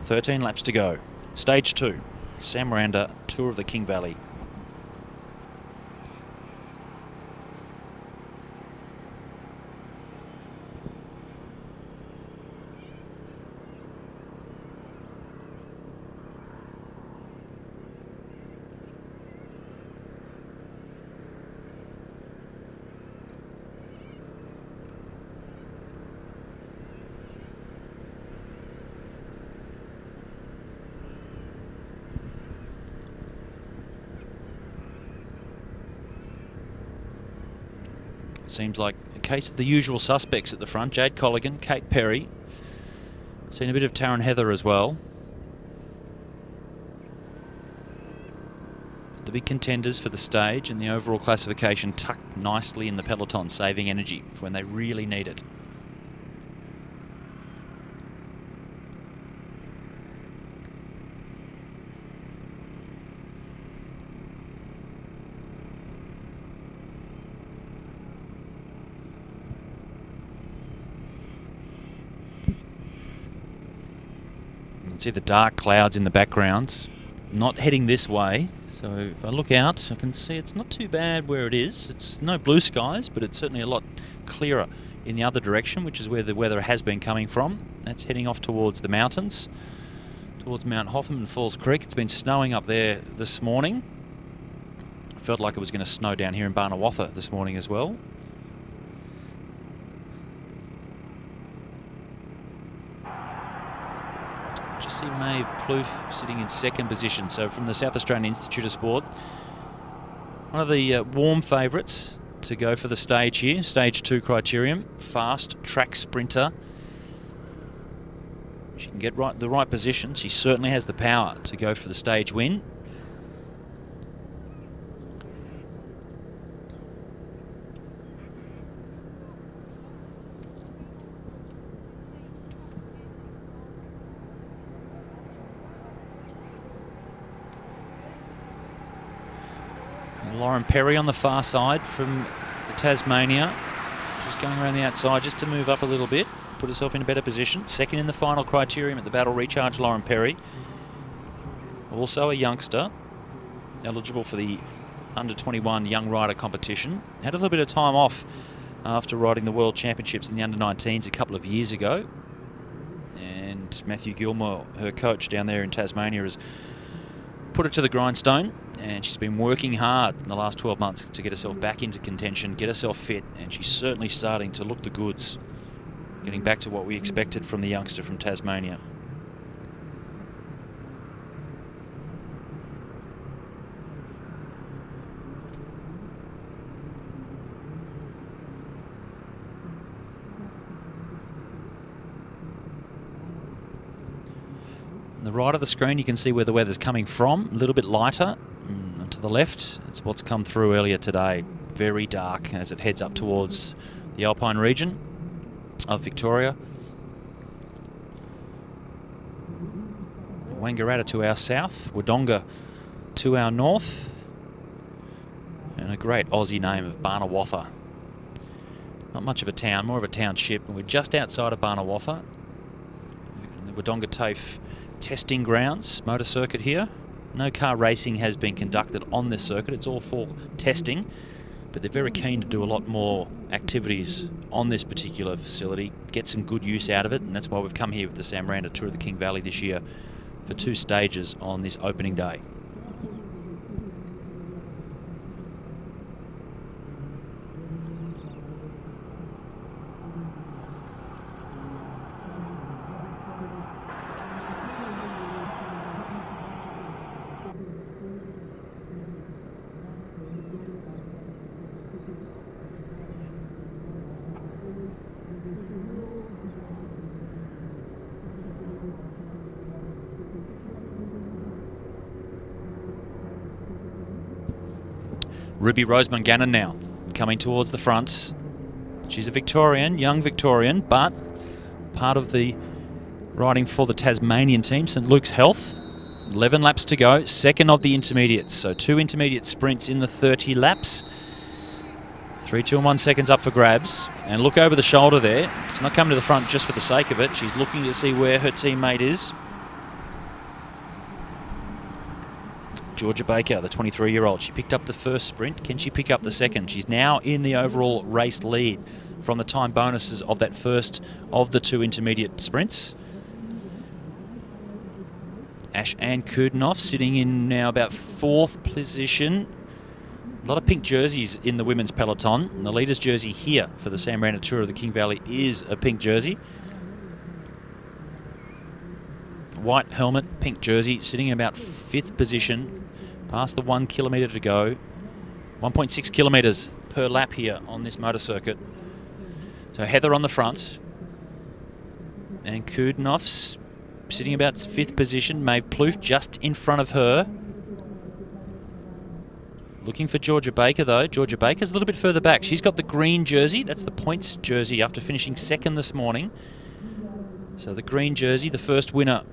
A: 13 laps to go. Stage 2, Sam Miranda, Tour of the King Valley. Seems like a case of the usual suspects at the front. Jade Colligan, Kate Perry. Seen a bit of Taryn Heather as well. The big contenders for the stage and the overall classification tucked nicely in the peloton, saving energy for when they really need it. See the dark clouds in the background, not heading this way. So if I look out, I can see it's not too bad where it is. It's no blue skies, but it's certainly a lot clearer in the other direction, which is where the weather has been coming from. That's heading off towards the mountains, towards Mount Hotham and Falls Creek. It's been snowing up there this morning. Felt like it was going to snow down here in Barnawatha this morning as well. Just see Maeve Plouffe sitting in second position. So from the South Australian Institute of Sport, one of the warm favourites to go for the stage here. Stage 2 Criterium, fast track sprinter. She can get the right position. She certainly has the power to go for the stage win. Lauren Perry on the far side from Tasmania, just going around the outside just to move up a little bit, put herself in a better position. Second in the final Criterium at the Battle Recharge, Lauren Perry. Also a youngster, eligible for the under-21 young rider competition. Had a little bit of time off after riding the World Championships in the under-19s a couple of years ago. And Matthew Gilmore, her coach down there in Tasmania, has put it to the grindstone And she's been working hard in the last 12 months to get herself back into contention, get herself fit, and she's certainly starting to look the goods, getting back to what we expected from the youngster from Tasmania. On the right of the screen, you can see where the weather's coming from, a little bit lighter. And to the left, it's what's come through earlier today. Very dark as it heads up towards the Alpine region of Victoria. Wangaratta to our south, Wodonga to our north, and a great Aussie name of Barnawatha. Not much of a town, more of a township, and we're just outside of Barnawatha. The Wodonga TAFE testing grounds, motor circuit here. No car racing has been conducted on this circuit, it's all for testing, but they're very keen to do a lot more activities on this particular facility, get some good use out of it, and that's why we've come here with the Sam Miranda Tour of the King Valley this year for 2 stages on this opening day. Ruby Roseman Gannon now coming towards the front. She's a Victorian, young Victorian, but part of the riding for the Tasmanian team, St Luke's Health. 11 laps to go, second of the intermediates. So 2 intermediate sprints in the 30 laps. 3, 2 and 1 seconds up for grabs. And look over the shoulder there. She's not coming to the front just for the sake of it. She's looking to see where her teammate is. Georgia Baker, the 23-year-old, she picked up the first sprint. Can she pick up the second? She's now in the overall race lead from the time bonuses of that first of the 2 intermediate sprints. Ash-Ann Kudinoff sitting in now about 4th position. A lot of pink jerseys in the women's peloton. And the leader's jersey here for the Sam Miranda Tour of the King Valley is a pink jersey. White helmet, pink jersey, sitting in about 5th position. Past the 1 kilometre to go. 1.6 kilometres per lap here on this motor circuit. So Heather on the front. And Kudinoff's sitting about 5th position. Maeve Plouffe just in front of her. Looking for Georgia Baker though. Georgia Baker's a little bit further back. She's got the green jersey. That's the points jersey after finishing 2nd this morning. So the green jersey, the first winner,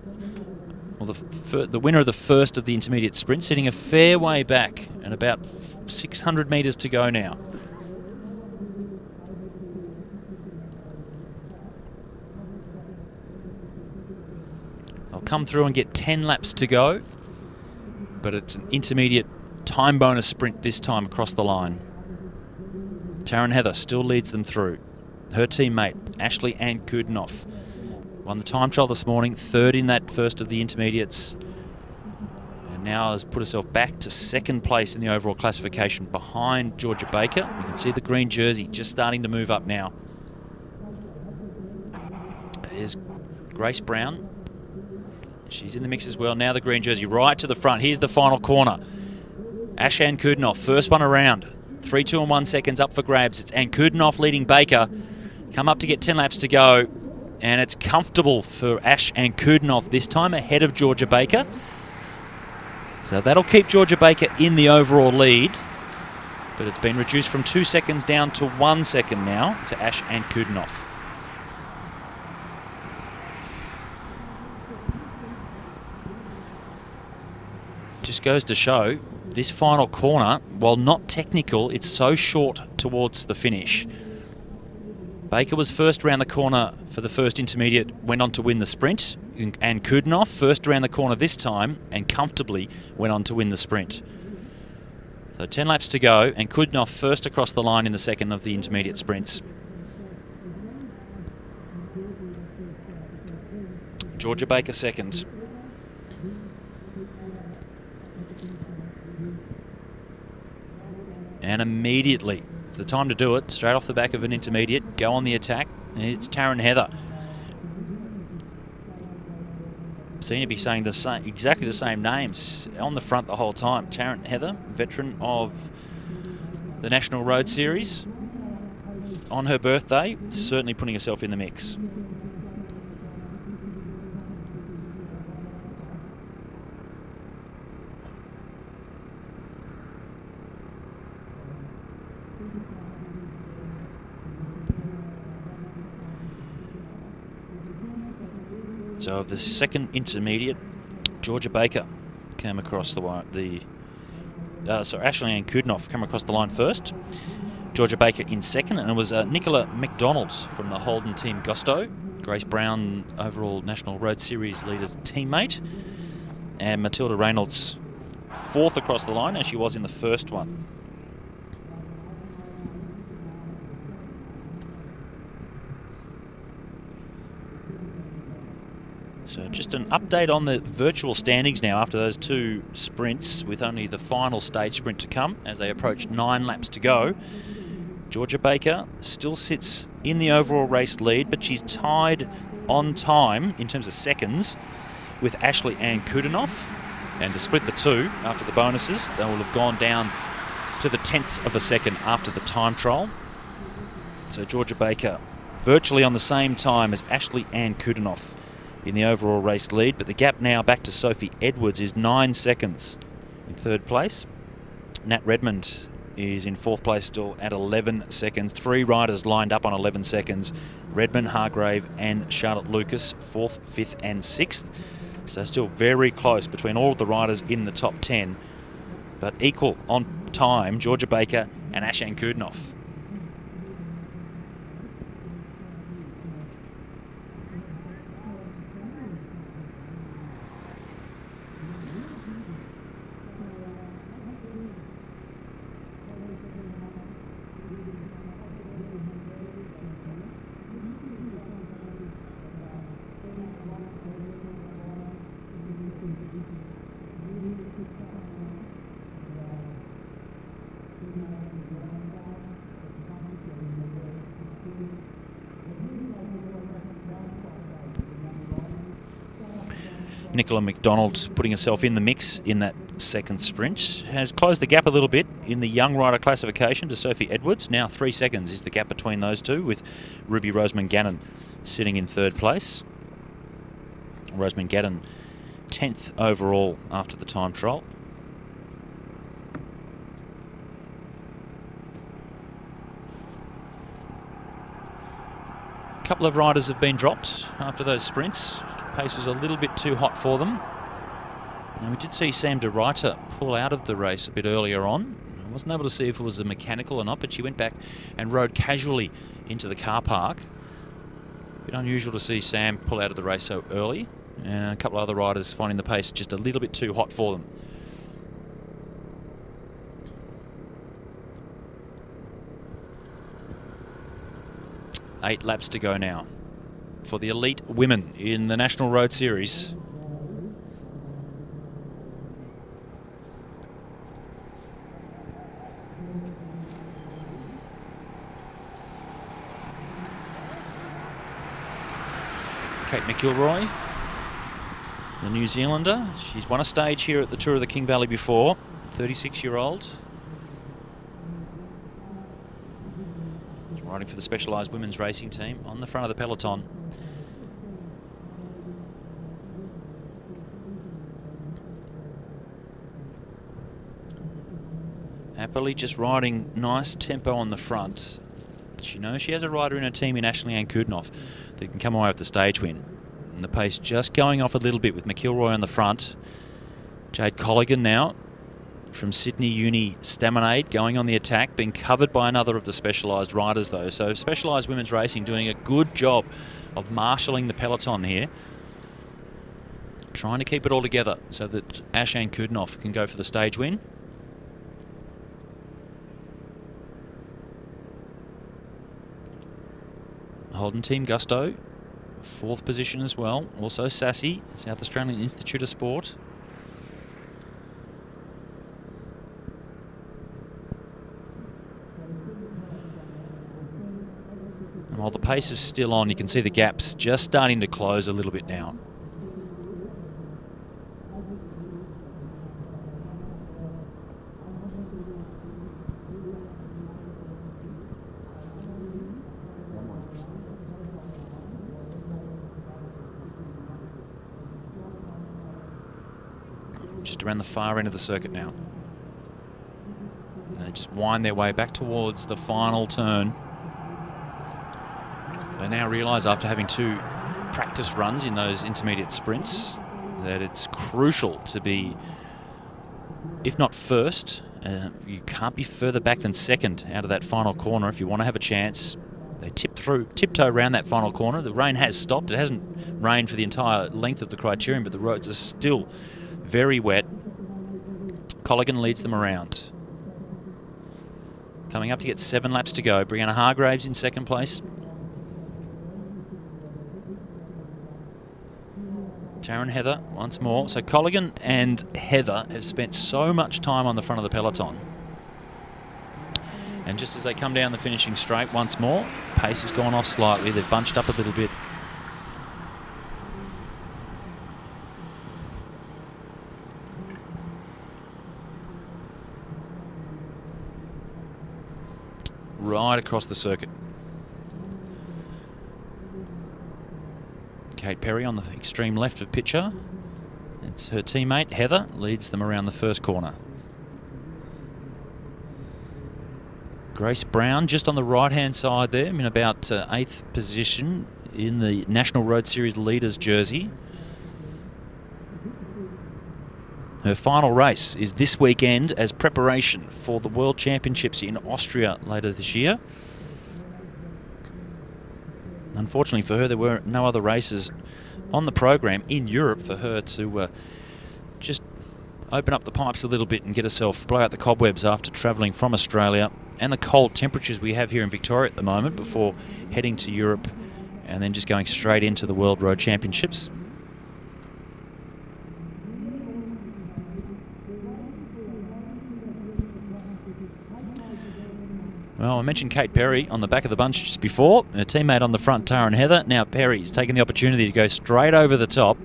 A: or the winner of the first of the intermediate sprint, sitting a fair way back and about 600 metres to go now. They'll come through and get 10 laps to go, but it's an intermediate time bonus sprint this time across the line. Taryn Heather still leads them through. Her teammate, Ashley-Ann Kudinoff, won the time trial this morning, 3rd in that first of the intermediates, and now has put herself back to 2nd place in the overall classification behind Georgia Baker. You can see the green jersey just starting to move up now. There's Grace Brown. She's in the mix as well. Now the green jersey right to the front. Here's the final corner. Ash-Ann Kudinoff, first one around. 3, 2 and 1 seconds up for grabs. It's Ann Kudinoff leading Baker. Come up to get 10 laps to go. And it's comfortable for Ash-Ann Kudinoff this time, ahead of Georgia Baker. So that'll keep Georgia Baker in the overall lead. But it's been reduced from 2 seconds down to 1 second now to Ash-Ann Kudinoff. Just goes to show this final corner, while not technical, it's so short towards the finish. Baker was first around the corner for the first intermediate, went on to win the sprint, and Kudinoff first around the corner this time and comfortably went on to win the sprint. So 10 laps to go, and Kudinoff first across the line in the second of the intermediate sprints. Georgia Baker second. And immediately, it's the time to do it. Straight off the back of an intermediate, go on the attack. And it's Taryn Heather. Seem to be saying the same, exactly the same names on the front the whole time. Taryn Heather, veteran of the National Road Series. On her birthday, certainly putting herself in the mix. So the second intermediate, Georgia Baker came across the Ashley Ann Kudnoff came across the line first. Georgia Baker in second, and it was Nicola McDonald from the Holden Team Gusto, Grace Brown, overall National Road Series leader's teammate, and Matilda Reynolds fourth across the line, as she was in the first one. So just an update on the virtual standings now after those two sprints, with only the final stage sprint to come as they approach 9 laps to go. Georgia Baker still sits in the overall race lead, but she's tied on time in terms of seconds with Ashley Ann Kudnoff. And to split the two after the bonuses, they will have gone down to the tenths of a second after the time trial. So Georgia Baker virtually on the same time as Ashley Ann Kudnoff in the overall race lead, but the gap now back to Sophie Edwards is 9 seconds in third place. Nat Redmond is in fourth place still at 11 seconds. 3 riders lined up on 11 seconds. Redmond, Hargrave and Charlotte Lucas, 4th, 5th and 6th. So still very close between all of the riders in the top 10, but equal on time, Georgia Baker and Ashan Kudnoff. Nicola McDonald putting herself in the mix in that second sprint. Has closed the gap a little bit in the young rider classification to Sophie Edwards. Now 3 seconds is the gap between those two, with Ruby Rosamond Gannon sitting in third place. Rosamond Gannon 10th overall after the time trial. A couple of riders have been dropped after those sprints. Pace was a little bit too hot for them. And we did see Sam de Ruyter pull out of the race a bit earlier on. I wasn't able to see if it was a mechanical or not, but she went back and rode casually into the car park. A bit unusual to see Sam pull out of the race so early, and a couple of other riders finding the pace just a little bit too hot for them. Eight laps to go now for the elite women in the National Road Series. Kate McIlroy, the New Zealander. She's won a stage here at the Tour of the King Valley before, 36-year-old. Riding for the Specialised Women's Racing Team on the front of the peloton. Happily just riding nice tempo on the front. She knows she has a rider in her team in Ashley Ann Kudnoff that can come away with the stage win. And the pace just going off a little bit with McIlroy on the front. Jade Colligan now from Sydney Uni Staminade going on the attack, being covered by another of the Specialised riders though. So Specialised Women's Racing doing a good job of marshalling the peloton here. Trying to keep it all together so that Ashan Kudnoff can go for the stage win. Holden Team Gusto, 4th position as well. Also Sassy, South Australian Institute of Sport. while the pace is still on, you can see the gaps just starting to close a little bit now. Just around the far end of the circuit now. And they just wind their way back towards the final turn. They now realise, after having 2 practice runs in those intermediate sprints, that it's crucial to be, if not first, you can't be further back than second out of that final corner if you want to have a chance. They tiptoe around that final corner. The rain has stopped. It hasn't rained for the entire length of the Criterium, but the roads are still very wet. Colligan leads them around. Coming up to get 7 laps to go. Brianna Hargraves in second place. Taryn Heather once more. So Colligan and Heather have spent so much time on the front of the peloton. And just as they come down the finishing straight once more, pace has gone off slightly. They've bunched up a little bit. Right across the circuit. Kate Perry on the extreme left of picture. It's her teammate Heather leads them around the first corner. Grace Brown just on the right hand side there, in about 8th position in the National Road Series Leaders jersey. Her final race is this weekend as preparation for the World Championships in Austria later this year. Unfortunately for her, there were no other races on the program in Europe for her to just open up the pipes a little bit and get herself, blow out the cobwebs after travelling from Australia and the cold temperatures we have here in Victoria at the moment before heading to Europe and then just going straight into the World Road Championships. Well, I mentioned Kate Perry on the back of the bunch just before. Her teammate on the front, Taryn Heather. Now Perry's taken the opportunity to go straight over the top.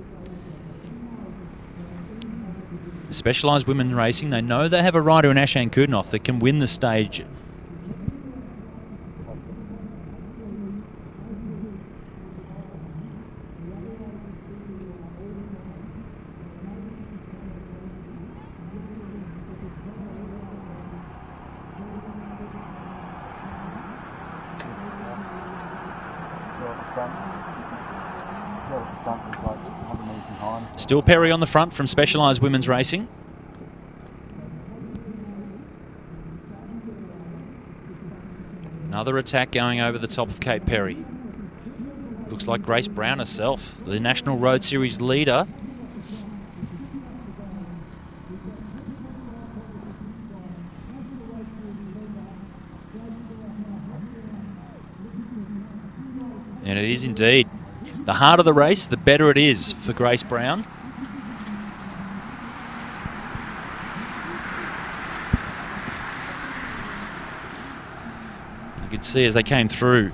A: Specialised women racing, they know they have a rider in Ashan Kudinoff that can win the stage. Still Perry on the front from Specialised Women's Racing. Another attack going over the top of Kate Perry. Looks like Grace Brown herself, the National Road Series leader. And it is indeed. The harder the race, the better it is for Grace Brown. You could see as they came through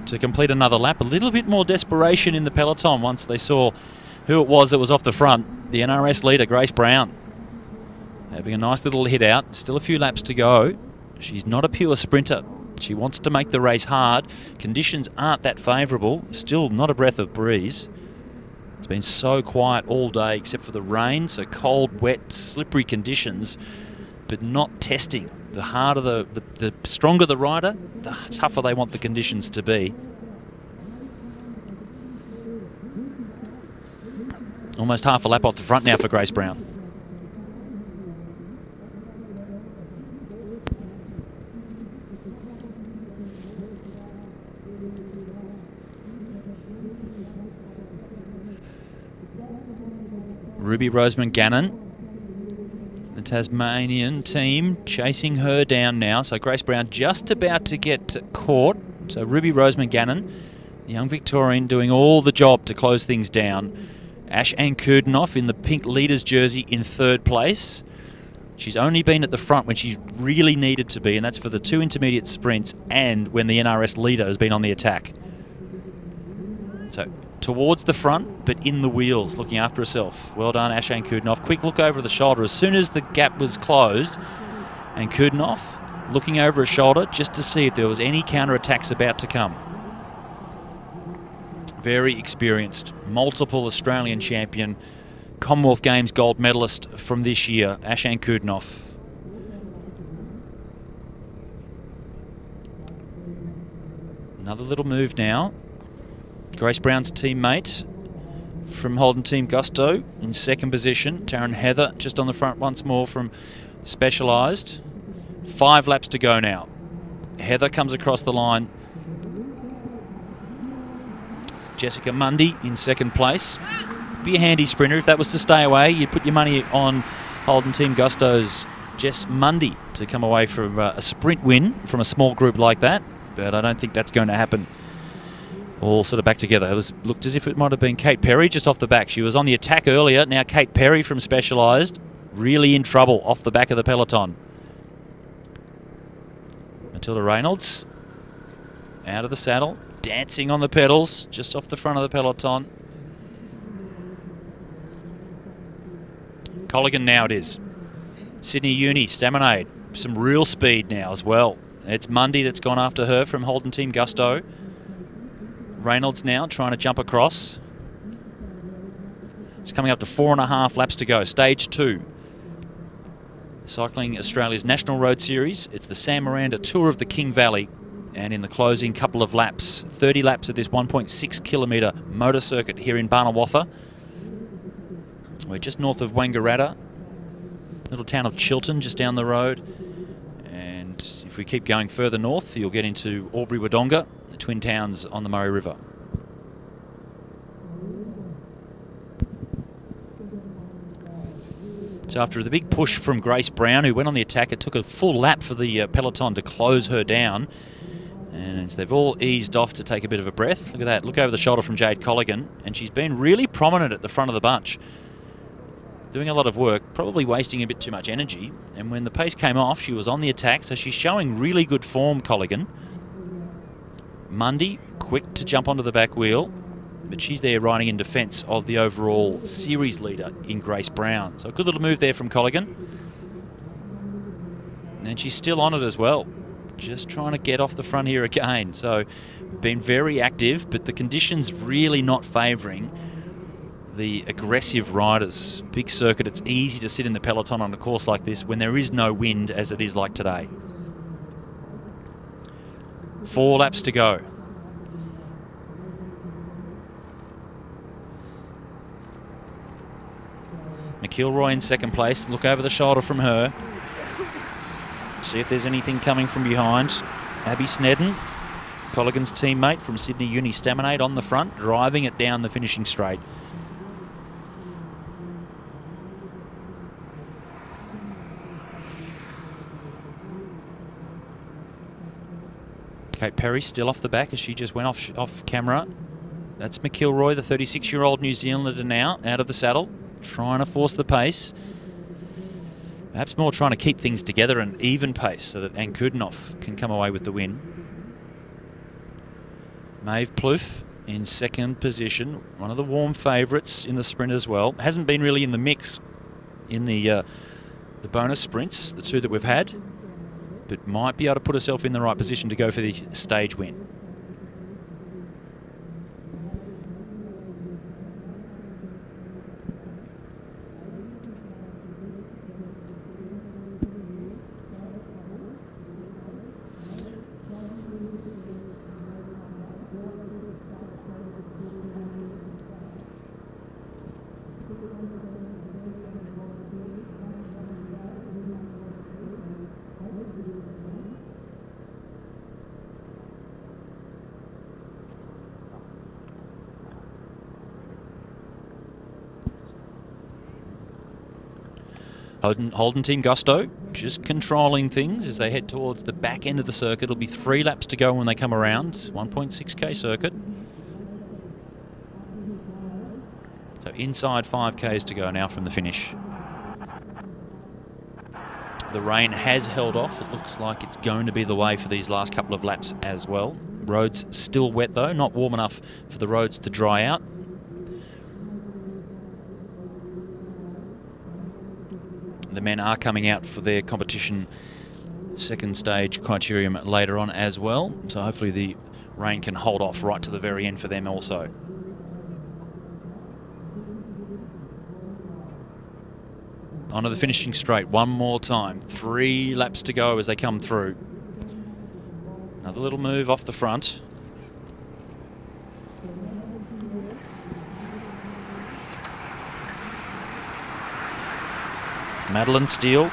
A: to complete another lap, a little bit more desperation in the peloton once they saw who it was that was off the front. The NRS leader, Grace Brown, having a nice little hit out. Still a few laps to go. She's not a pure sprinter. She wants to make the race hard. Conditions aren't that favourable. Still not a breath of breeze. It's been so quiet all day except for the rain. So cold, wet, slippery conditions, but not testing. The harder the stronger the rider, the tougher they want the conditions to be. Almost half a lap off the front now for Grace Brown. Ruby Roseman Gannon, the Tasmanian team, chasing her down now. So Grace Brown just about to get caught. So Ruby Roseman Gannon, the young Victorian, doing all the job to close things down. Ashan Kudinoff in the pink leaders jersey in 3rd place. She's only been at the front when she's really needed to be, and that's for the 2 intermediate sprints and when the NRS leader has been on the attack. So towards the front, but in the wheels, looking after herself. Well done, Ashane Kudinoff. Quick look over the shoulder as soon as the gap was closed, and Kudinoff looking over her shoulder just to see if there was any counter-attacks about to come. Very experienced, multiple Australian champion, Commonwealth Games gold medalist from this year, Ashane Kudinoff. Another little move now. Grace Brown's teammate from Holden Team Gusto in second position. Taryn Heather just on the front once more from Specialised. 5 laps to go now. Heather comes across the line. Jessica Mundy in second place. Be a handy sprinter. If that was to stay away, you'd put your money on Holden Team Gusto's Jess Mundy to come away from a sprint win from a small group like that, but I don't think that's going to happen. All sort of back together. It looked as if it might have been Kate Perry just off the back. She was on the attack earlier. Now Kate Perry from Specialised really in trouble off the back of the peloton. Matilda Reynolds out of the saddle, dancing on the pedals just off the front of the peloton. Colligan now it is. Sydney Uni, Staminade, some real speed now as well. It's Mundy that's gone after her from Holden Team Gusto. Reynolds now trying to jump across. It's coming up to 4.5 laps to go. Stage 2. Cycling Australia's National Road Series. It's the Sam Miranda Tour of the King Valley. And in the closing couple of laps, 30 laps of this 1.6 kilometre motor circuit here in Barnawatha. We're just north of Wangaratta, little town of Chiltern just down the road. And if we keep going further north, you'll get into Albury-Wodonga, the twin towns on the Murray River. So after the big push from Grace Brown, who went on the attack, it took a full lap for the peloton to close her down. And they've all eased off to take a bit of a breath. Look at that. Look over the shoulder from Jade Colligan. And she's been really prominent at the front of the bunch. Doing a lot of work, probably wasting a bit too much energy. And when the pace came off, she was on the attack. So she's showing really good form, Colligan. Mundy, quick to jump onto the back wheel. But she's there riding in defence of the overall series leader in Grace Brown. So a good little move there from Colligan. And she's still on it as well. Just trying to get off the front here again. So been very active, but the conditions really not favouring the aggressive riders. Big circuit, it's easy to sit in the peloton on a course like this when there is no wind as it is like today. 4 laps to go. McIlroy in second place. Look over the shoulder from her. See if there's anything coming from behind. Abby Snedden, Colligan's teammate from Sydney Uni, Staminade on the front, driving it down the finishing straight. Kate Perry still off the back as she just went off camera. That's McIlroy, the 36-year-old New Zealander now, out of the saddle, trying to force the pace. Perhaps more trying to keep things together and even pace so that Anne Kudinoff can come away with the win. Maeve Plouffe in second position, one of the warm favourites in the sprint as well. Hasn't been really in the mix in the bonus sprints, the 2 that we've had, but might be able to put herself in the right position to go for the stage win. Holden Team Gusto just controlling things as they head towards the back end of the circuit. It'll be 3 laps to go when they come around. 1.6k circuit. So inside 5k's to go now from the finish. The rain has held off. It looks like it's going to be the way for these last couple of laps as well. Roads still wet though, not warm enough for the roads to dry out. The men are coming out for their competition second stage criterium later on as well. So hopefully the rain can hold off right to the very end for them also. Onto the finishing straight one more time. 3 laps to go as they come through. Another little move off the front. Madeline Steele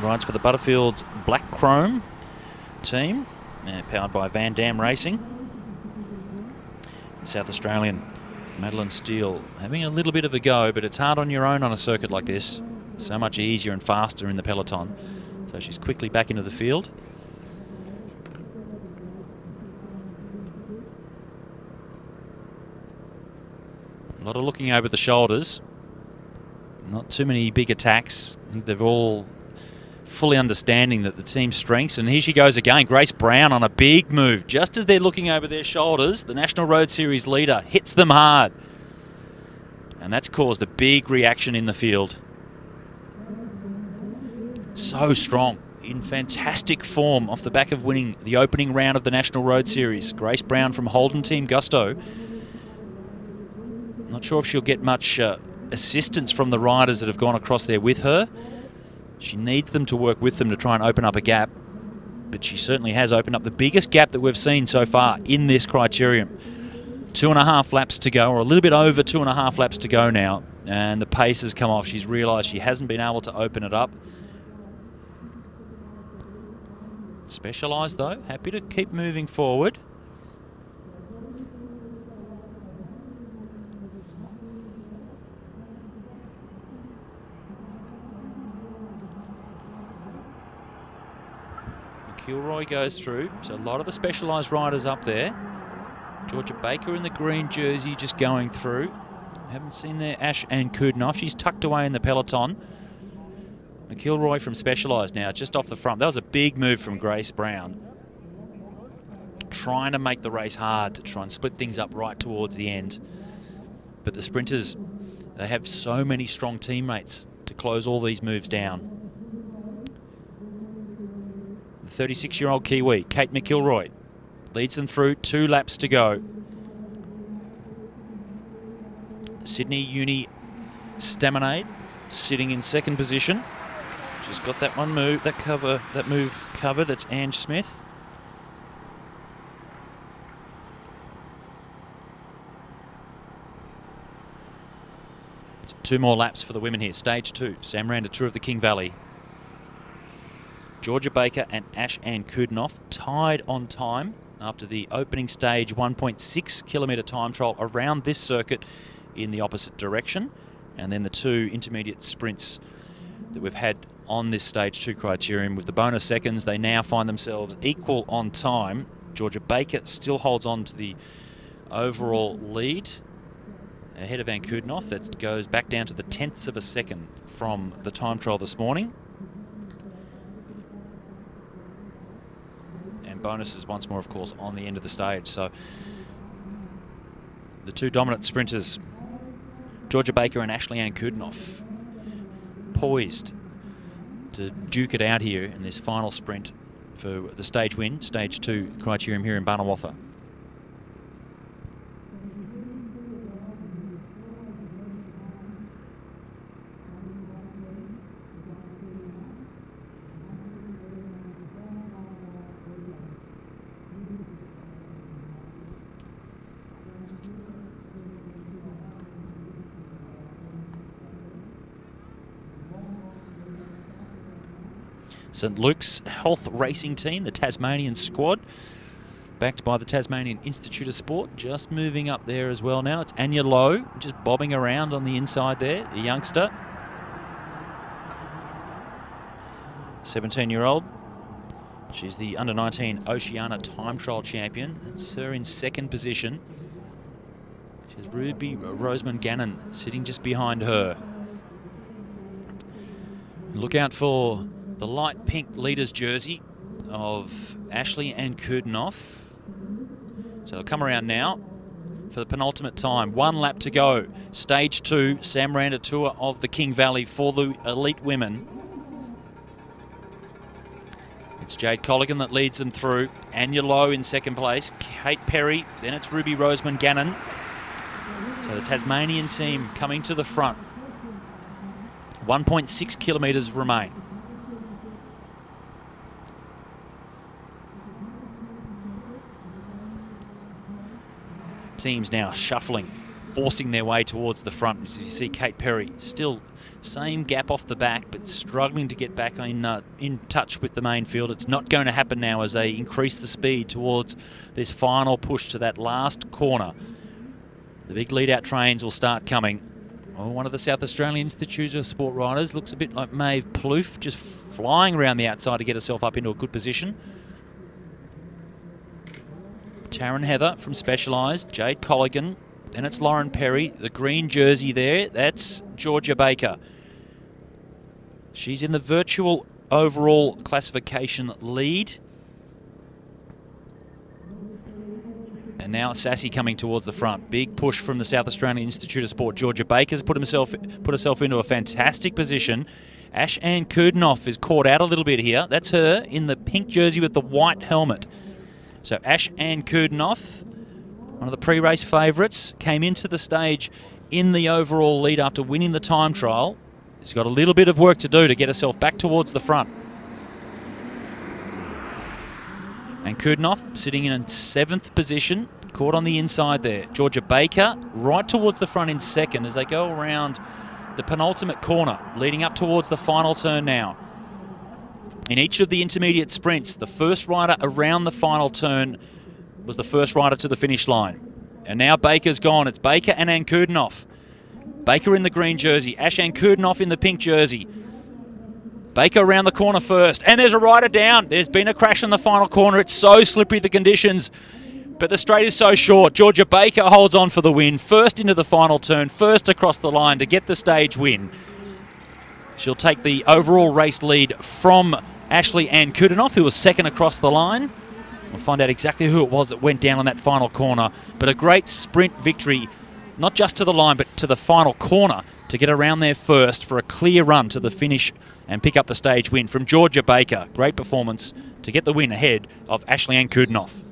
A: rides for the Butterfields Black Chrome team, powered by Van Dam Racing. South Australian Madeline Steele having a little bit of a go, but it's hard on your own on a circuit like this. So much easier and faster in the peloton. So she's quickly back into the field. A lot of looking over the shoulders. Not too many big attacks. I think they've all fully understanding that the team's strengths. And here she goes again. Grace Brown on a big move. Just as they're looking over their shoulders, the National Road Series leader hits them hard. And that's caused a big reaction in the field. So strong, in fantastic form off the back of winning the opening round of the National Road Series. Grace Brown from Holden Team Gusto. Not sure if she'll get much assistance from the riders that have gone across there with her. She needs them to work with them to try and open up a gap. But she certainly has opened up the biggest gap that we've seen so far in this criterium. 2.5 laps to go, or a little bit over 2.5 laps to go now. And the pace has come off. She's realised she hasn't been able to open it up. Specialised though, happy to keep moving forward. McIlroy goes through, so a lot of the Specialised riders up there. Georgia Baker in the green jersey just going through. Haven't seen there Ash and Kudnoff. She's tucked away in the peloton. McIlroy from Specialised now, just off the front. That was a big move from Grace Brown. Trying to make the race hard, to try and split things up right towards the end. But the sprinters, they have so many strong teammates to close all these moves down. The 36-year-old Kiwi, Kate McIlroy, leads them through 2 laps to go. Sydney Uni Staminade sitting in second position. She's got that one move, that move covered. That's Ange Smith. So 2 more laps for the women here. Stage 2, Sam Miranda Tour of the King Valley. Georgia Baker and Ash Ann Kudnoff tied on time after the opening stage 1.6 kilometre time trial around this circuit in the opposite direction. And then the 2 intermediate sprints that we've had on this stage 2 criterium. With the bonus seconds, they now find themselves equal on time. Georgia Baker still holds on to the overall lead ahead of Ann Kudnoff. That goes back down to the 10ths of a second from the time trial this morning. And bonuses once more, of course, on the end of the stage. So the 2 dominant sprinters, Georgia Baker and Ashley Ann Kudnoff, poised to duke it out here in this final sprint for the stage win, stage 2 criterium here in Barnawatha. St Luke's Health Racing Team, the Tasmanian squad, backed by the Tasmanian Institute of Sport, just moving up there as well now. It's Anya Lowe, just bobbing around on the inside there, the youngster. 17-year-old. She's the under-19 Oceania time trial champion. It's her in second position. She's Ruby Roseman Gannon sitting just behind her. Look out for the light pink leader's jersey of Ashley and Kudinoff. So they'll come around now for the penultimate time. 1 lap to go. Stage 2, Sam Miranda Tour of the King Valley for the elite women. It's Jade Colligan that leads them through. Anya Lowe in second place. Kate Perry. Then it's Ruby Roseman Gannon. So the Tasmanian team coming to the front. 1.6 kilometres remain. Teams now shuffling, forcing their way towards the front. As you see Kate Perry still same gap off the back, but struggling to get back in touch with the main field. It's not going to happen now as they increase the speed towards this final push to that last corner. The big lead-out trains will start coming. Oh, one of the South Australian Institute of Sport riders looks a bit like Maeve Plouffe, just flying around the outside to get herself up into a good position. Taryn Heather from Specialised, Jade Colligan, then it's Lauren Perry, the green jersey there, that's Georgia Baker. She's in the virtual overall classification lead. And now Sassy coming towards the front. Big push from the South Australian Institute of Sport. Georgia Baker's put herself into a fantastic position. Ash-Ann Kudinoff is caught out a little bit here. That's her in the pink jersey with the white helmet. So Ash-Ann Kudinoff, one of the pre-race favourites, came into the stage in the overall lead after winning the time trial. She's got a little bit of work to do to get herself back towards the front. And Kudinoff sitting in 7th position, caught on the inside there. Georgia Baker right towards the front in 2nd as they go around the penultimate corner, leading up towards the final turn now. In each of the intermediate sprints, the first rider around the final turn was the first rider to the finish line. And now Baker's gone. It's Baker and Ann Kudinoff. Baker in the green jersey, Ash-Ann Kudinoff in the pink jersey. Baker around the corner first, and there's a rider down. There's been a crash in the final corner. It's so slippery, the conditions, but the straight is so short. Georgia Baker holds on for the win. First into the final turn, first across the line to get the stage win. She'll take the overall race lead from Ashley Ann Kudinoff, who was 2nd across the line. We'll find out exactly who it was that went down on that final corner. But a great sprint victory, not just to the line, but to the final corner to get around there first for a clear run to the finish and pick up the stage win from Georgia Baker. Great performance to get the win ahead of Ashley Ann Kudinoff.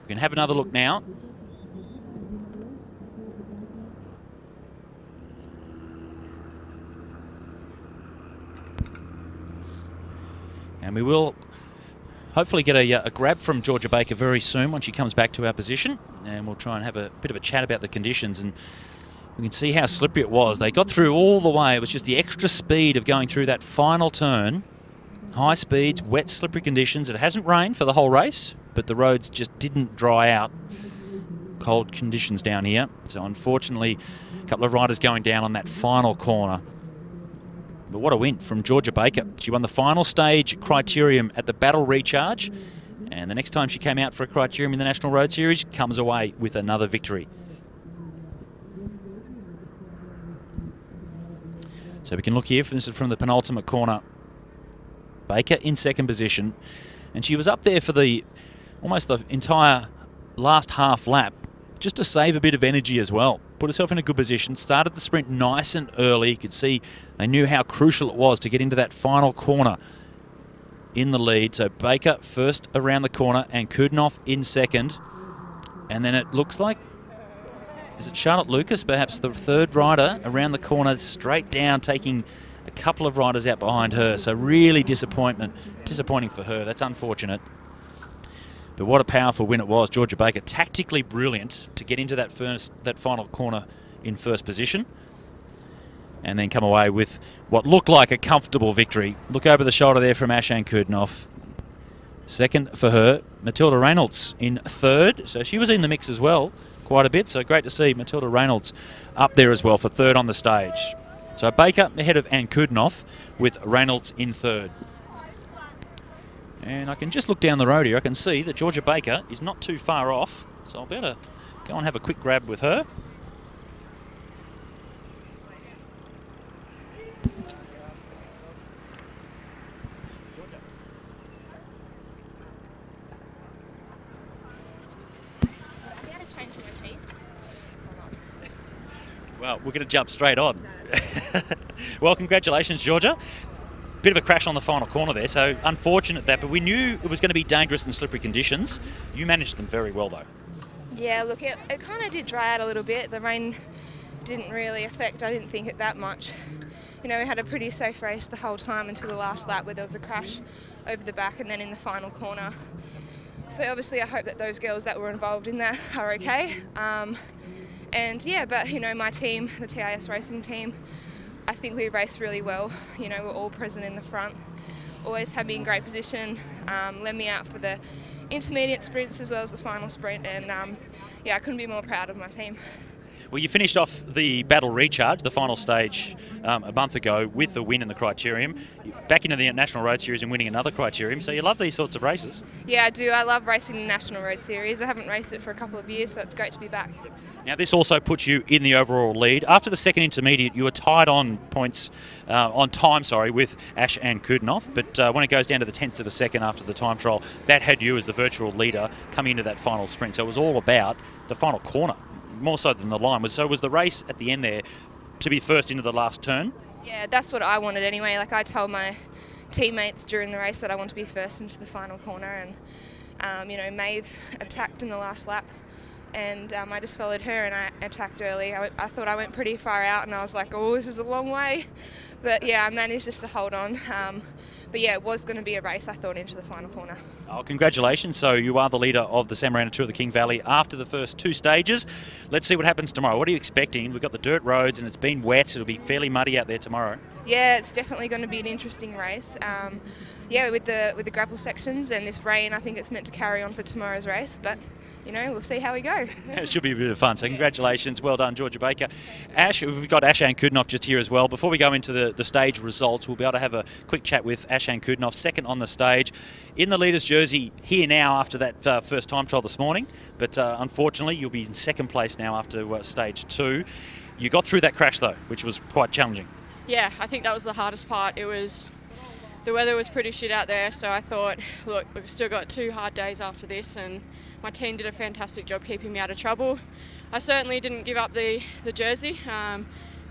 A: We can have another look now. And we will hopefully get a grab from Georgia Baker very soon once she comes back to our position. And we'll try and have a bit of a chat about the conditions. And we can see how slippery it was. They got through all the way. It was just the extra speed of going through that final turn. High speeds, wet, slippery conditions. It hasn't rained for the whole race, but the roads just didn't dry out. Cold conditions down here. So unfortunately, a couple of riders going down on that final corner. But what a win from Georgia Baker. She won the final stage Criterium at the Battle Recharge. And the next time she came out for a Criterium in the National Road Series, comes away with another victory. So we can look here, this is from the penultimate corner. Baker in 2nd position. And she was up there for almost the entire last half lap, just to save a bit of energy as well. Put herself in a good position, started the sprint nice and early. You could see they knew how crucial it was to get into that final corner in the lead. So Baker first around the corner and Kudinoff in 2nd. And then it looks like, is it Charlotte Lucas, perhaps the 3rd rider around the corner straight down, taking a couple of riders out behind her. So really disappointing for her. That's unfortunate. But what a powerful win it was. Georgia Baker tactically brilliant to get into that final corner in 1st position. And then come away with what looked like a comfortable victory. Look over the shoulder there from Ash-Ann Kudinoff. 2nd for her. Matilda Reynolds in 3rd. So she was in the mix as well quite a bit. So great to see Matilda Reynolds up there as well for 3rd on the stage. So Baker ahead of Ann Kudinoff with Reynolds in 3rd. And I can just look down the road here. I can see that Georgia Baker is not too far off. So I'll better go and have a quick grab with her. Well, we're going to jump straight on. Well, congratulations, Georgia. Bit of a crash on the final corner there, so unfortunate that, but we knew it was going to be dangerous in slippery conditions. You managed them very well, though.
E: Yeah, look, it kind of did dry out a little bit. The rain didn't really affect, I didn't think it that much. You know, we had a pretty safe race the whole time until the last lap where there was a crash over the back and then in the final corner. So obviously I hope that those girls that were involved in that are okay. And yeah, but you know, my team, the TIS racing team, I think we raced really well. You know, we're all present in the front, always had me in great position, led me out for the intermediate sprints as well as the final sprint, and yeah, I couldn't be more proud of my team.
A: Well, you finished off the Battle Recharge, the final stage, a month ago with the win in the Criterium. Back into the National Road Series and winning another Criterium, so you love these sorts of races.
E: Yeah, I do. I love racing the National Road Series. I haven't raced it for a couple of years, so it's great to be back.
A: Now, this also puts you in the overall lead. After the second intermediate, you were tied on points, on time, with Ash and Kudinoff. But when it goes down to the tenths of a second after the time trial, that had you as the virtual leader coming into that final sprint. So it was all about the final corner, more so than the line. So was the race at the end there to be first into the last turn?
E: Yeah, that's what I wanted anyway. Like I told my teammates during the race that I want to be first into the final corner, and you know, Maeve attacked in the last lap. And I just followed her and I attacked early. I thought I went pretty far out and I was like, oh, this is a long way. But yeah, I managed just to hold on. But yeah, it was going to be a race, I thought, into the final corner.
A: Oh, congratulations. So you are the leader of the Sam Miranda Tour of the King Valley after the first two stages. Let's see what happens tomorrow. What are you expecting? We've got the dirt roads and it's been wet. It'll be fairly muddy out there tomorrow.
E: Yeah, it's definitely going to be an interesting race. Yeah, with the gravel sections and this rain, I think it's meant to carry on for tomorrow's race. But you know, we'll see how we go.
A: It should be a bit of fun. So congratulations. Well done, Georgia Baker. Ash, we've got Ash and Kudinoff just here as well. Before we go into the stage results, we'll be able to have a quick chat with Ash and Kudinoff, second on the stage. In the leader's jersey here now after that first time trial this morning. But unfortunately, you'll be in second place now after stage 2. You got through that crash, though, which was quite challenging.
F: Yeah, I think that was the hardest part. The weather was pretty shit out there, so I thought, look, we've still got 2 hard days after this, and my team did a fantastic job keeping me out of trouble. I certainly didn't give up the jersey.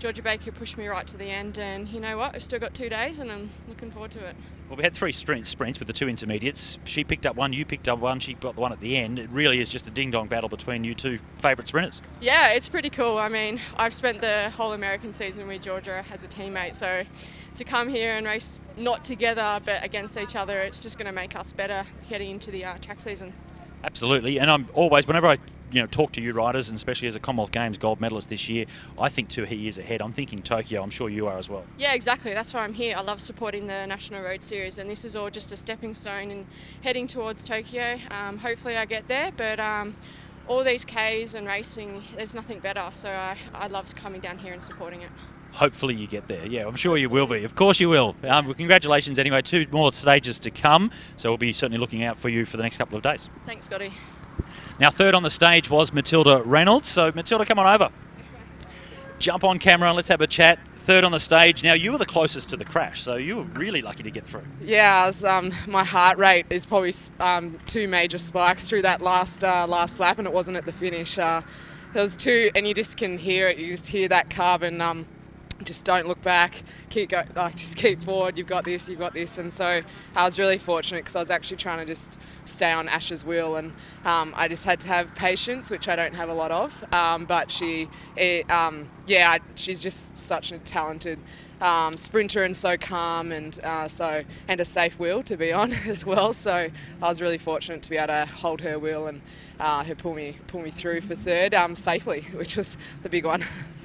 F: Georgia Baker pushed me right to the end, and you know what, we've still got 2 days and I'm looking forward to it.
A: Well, we had 3 sprints with the 2 intermediates. She picked up one, you picked up one, she got the one at the end. It really is just a ding-dong battle between you two favourite sprinters.
F: Yeah, it's pretty cool. I mean, I've spent the whole American season with Georgia as a teammate, so to come here and race not together but against each other, it's just going to make us better heading into the track season.
A: Absolutely, and I'm always, whenever I talk to you riders, and especially as a Commonwealth Games gold medalist this year, I think 2 years ahead. I'm thinking Tokyo. I'm sure you are as well.
F: Yeah, exactly. That's why I'm here. I love supporting the National Road Series, and this is all just a stepping stone in heading towards Tokyo. Hopefully I get there, but all these Ks and racing, there's nothing better, so I love coming down here and supporting it.
A: Hopefully you get there. Yeah, I'm sure you will be. Of course you will. Well, congratulations anyway. 2 more stages to come, so we'll be certainly looking out for you for the next couple of days.
F: Thanks, Scotty.
A: Now, third on the stage was Matilda Reynolds. So, Matilda, come on over. Jump on camera and let's have a chat. Third on the stage. Now, you were the closest to the crash, so you were really lucky to get through.
G: Yeah, I was, my heart rate is probably 2 major spikes through that last lap, and it wasn't at the finish. There was 2, and you just can hear it. You just hear that carbon. Just don't look back, keep going, just keep forward, you've got this, and so I was really fortunate because I was actually trying to just stay on Ash's wheel, and I just had to have patience, which I don't have a lot of, but she's just such a talented sprinter and so calm and a safe wheel to be on as well, so I was really fortunate to be able to hold her wheel and her pull me through for third safely, which was the big one.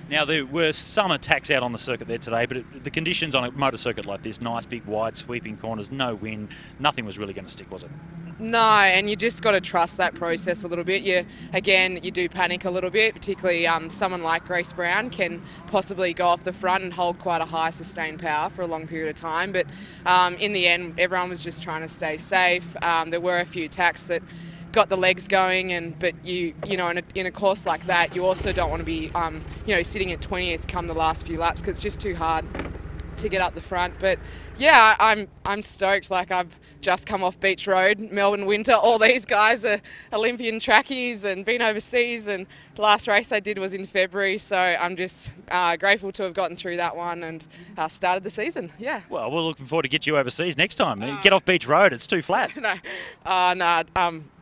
A: Now, there were some attacks out on the circuit there today, but the conditions on a motor circuit like this, nice, big, wide, sweeping corners, no wind, nothing was really going to stick, was it?
G: No, and you just got to trust that process a little bit. You do panic a little bit, particularly someone like Grace Brown can possibly go off the front and hold quite a high sustained power for a long period of time. But in the end, everyone was just trying to stay safe. There were a few attacks that got the legs going, but you know in a course like that, you also don't want to be sitting at 20th come the last few laps because it's just too hard to get up the front. But Yeah, I'm stoked. Like, I've just come off Beach Road, Melbourne winter. All these guys are Olympian trackies and been overseas, and the last race I did was in February, so I'm just grateful to have gotten through that one and started the season. Yeah.
A: Well, we're looking forward to get you overseas next time. Get off Beach Road, it's too flat.
G: No,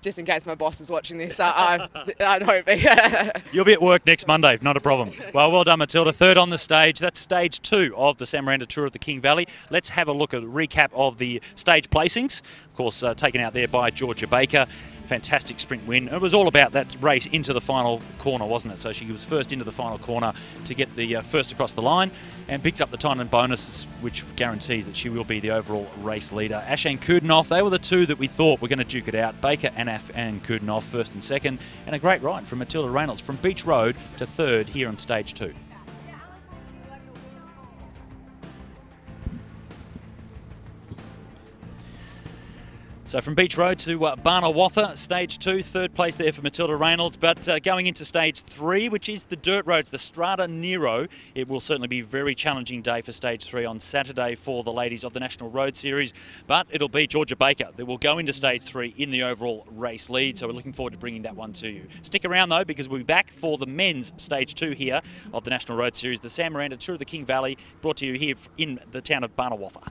G: just in case my boss is watching this, I hope.
A: You'll be at work next Monday, not a problem. Well done, Matilda. Third on the stage. That's stage 2 of the Sam Miranda Tour of the King Valley. Let's have a look at a recap of the stage placings. Of course, taken out there by Georgia Baker. Fantastic sprint win. It was all about that race into the final corner, wasn't it? So she was first into the final corner to get the first across the line and picks up the time and bonuses, which guarantees that she will be the overall race leader. Ashan Kudinoff, they were the two that we thought were going to duke it out. Baker and Kudinoff first and second, and a great ride from Matilda Reynolds from Beach Road to third here on stage 2. So from Beach Road to Barnawatha, stage 2, third place there for Matilda Reynolds. But going into stage 3, which is the dirt roads, the Strada Nero, it will certainly be a very challenging day for stage 3 on Saturday for the ladies of the National Road Series. But it'll be Georgia Baker that will go into stage 3 in the overall race lead. So we're looking forward to bringing that one to you. Stick around though, because we'll be back for the men's stage 2 here of the National Road Series, the Sam Miranda Tour of the King Valley, brought to you here in the town of Barnawatha.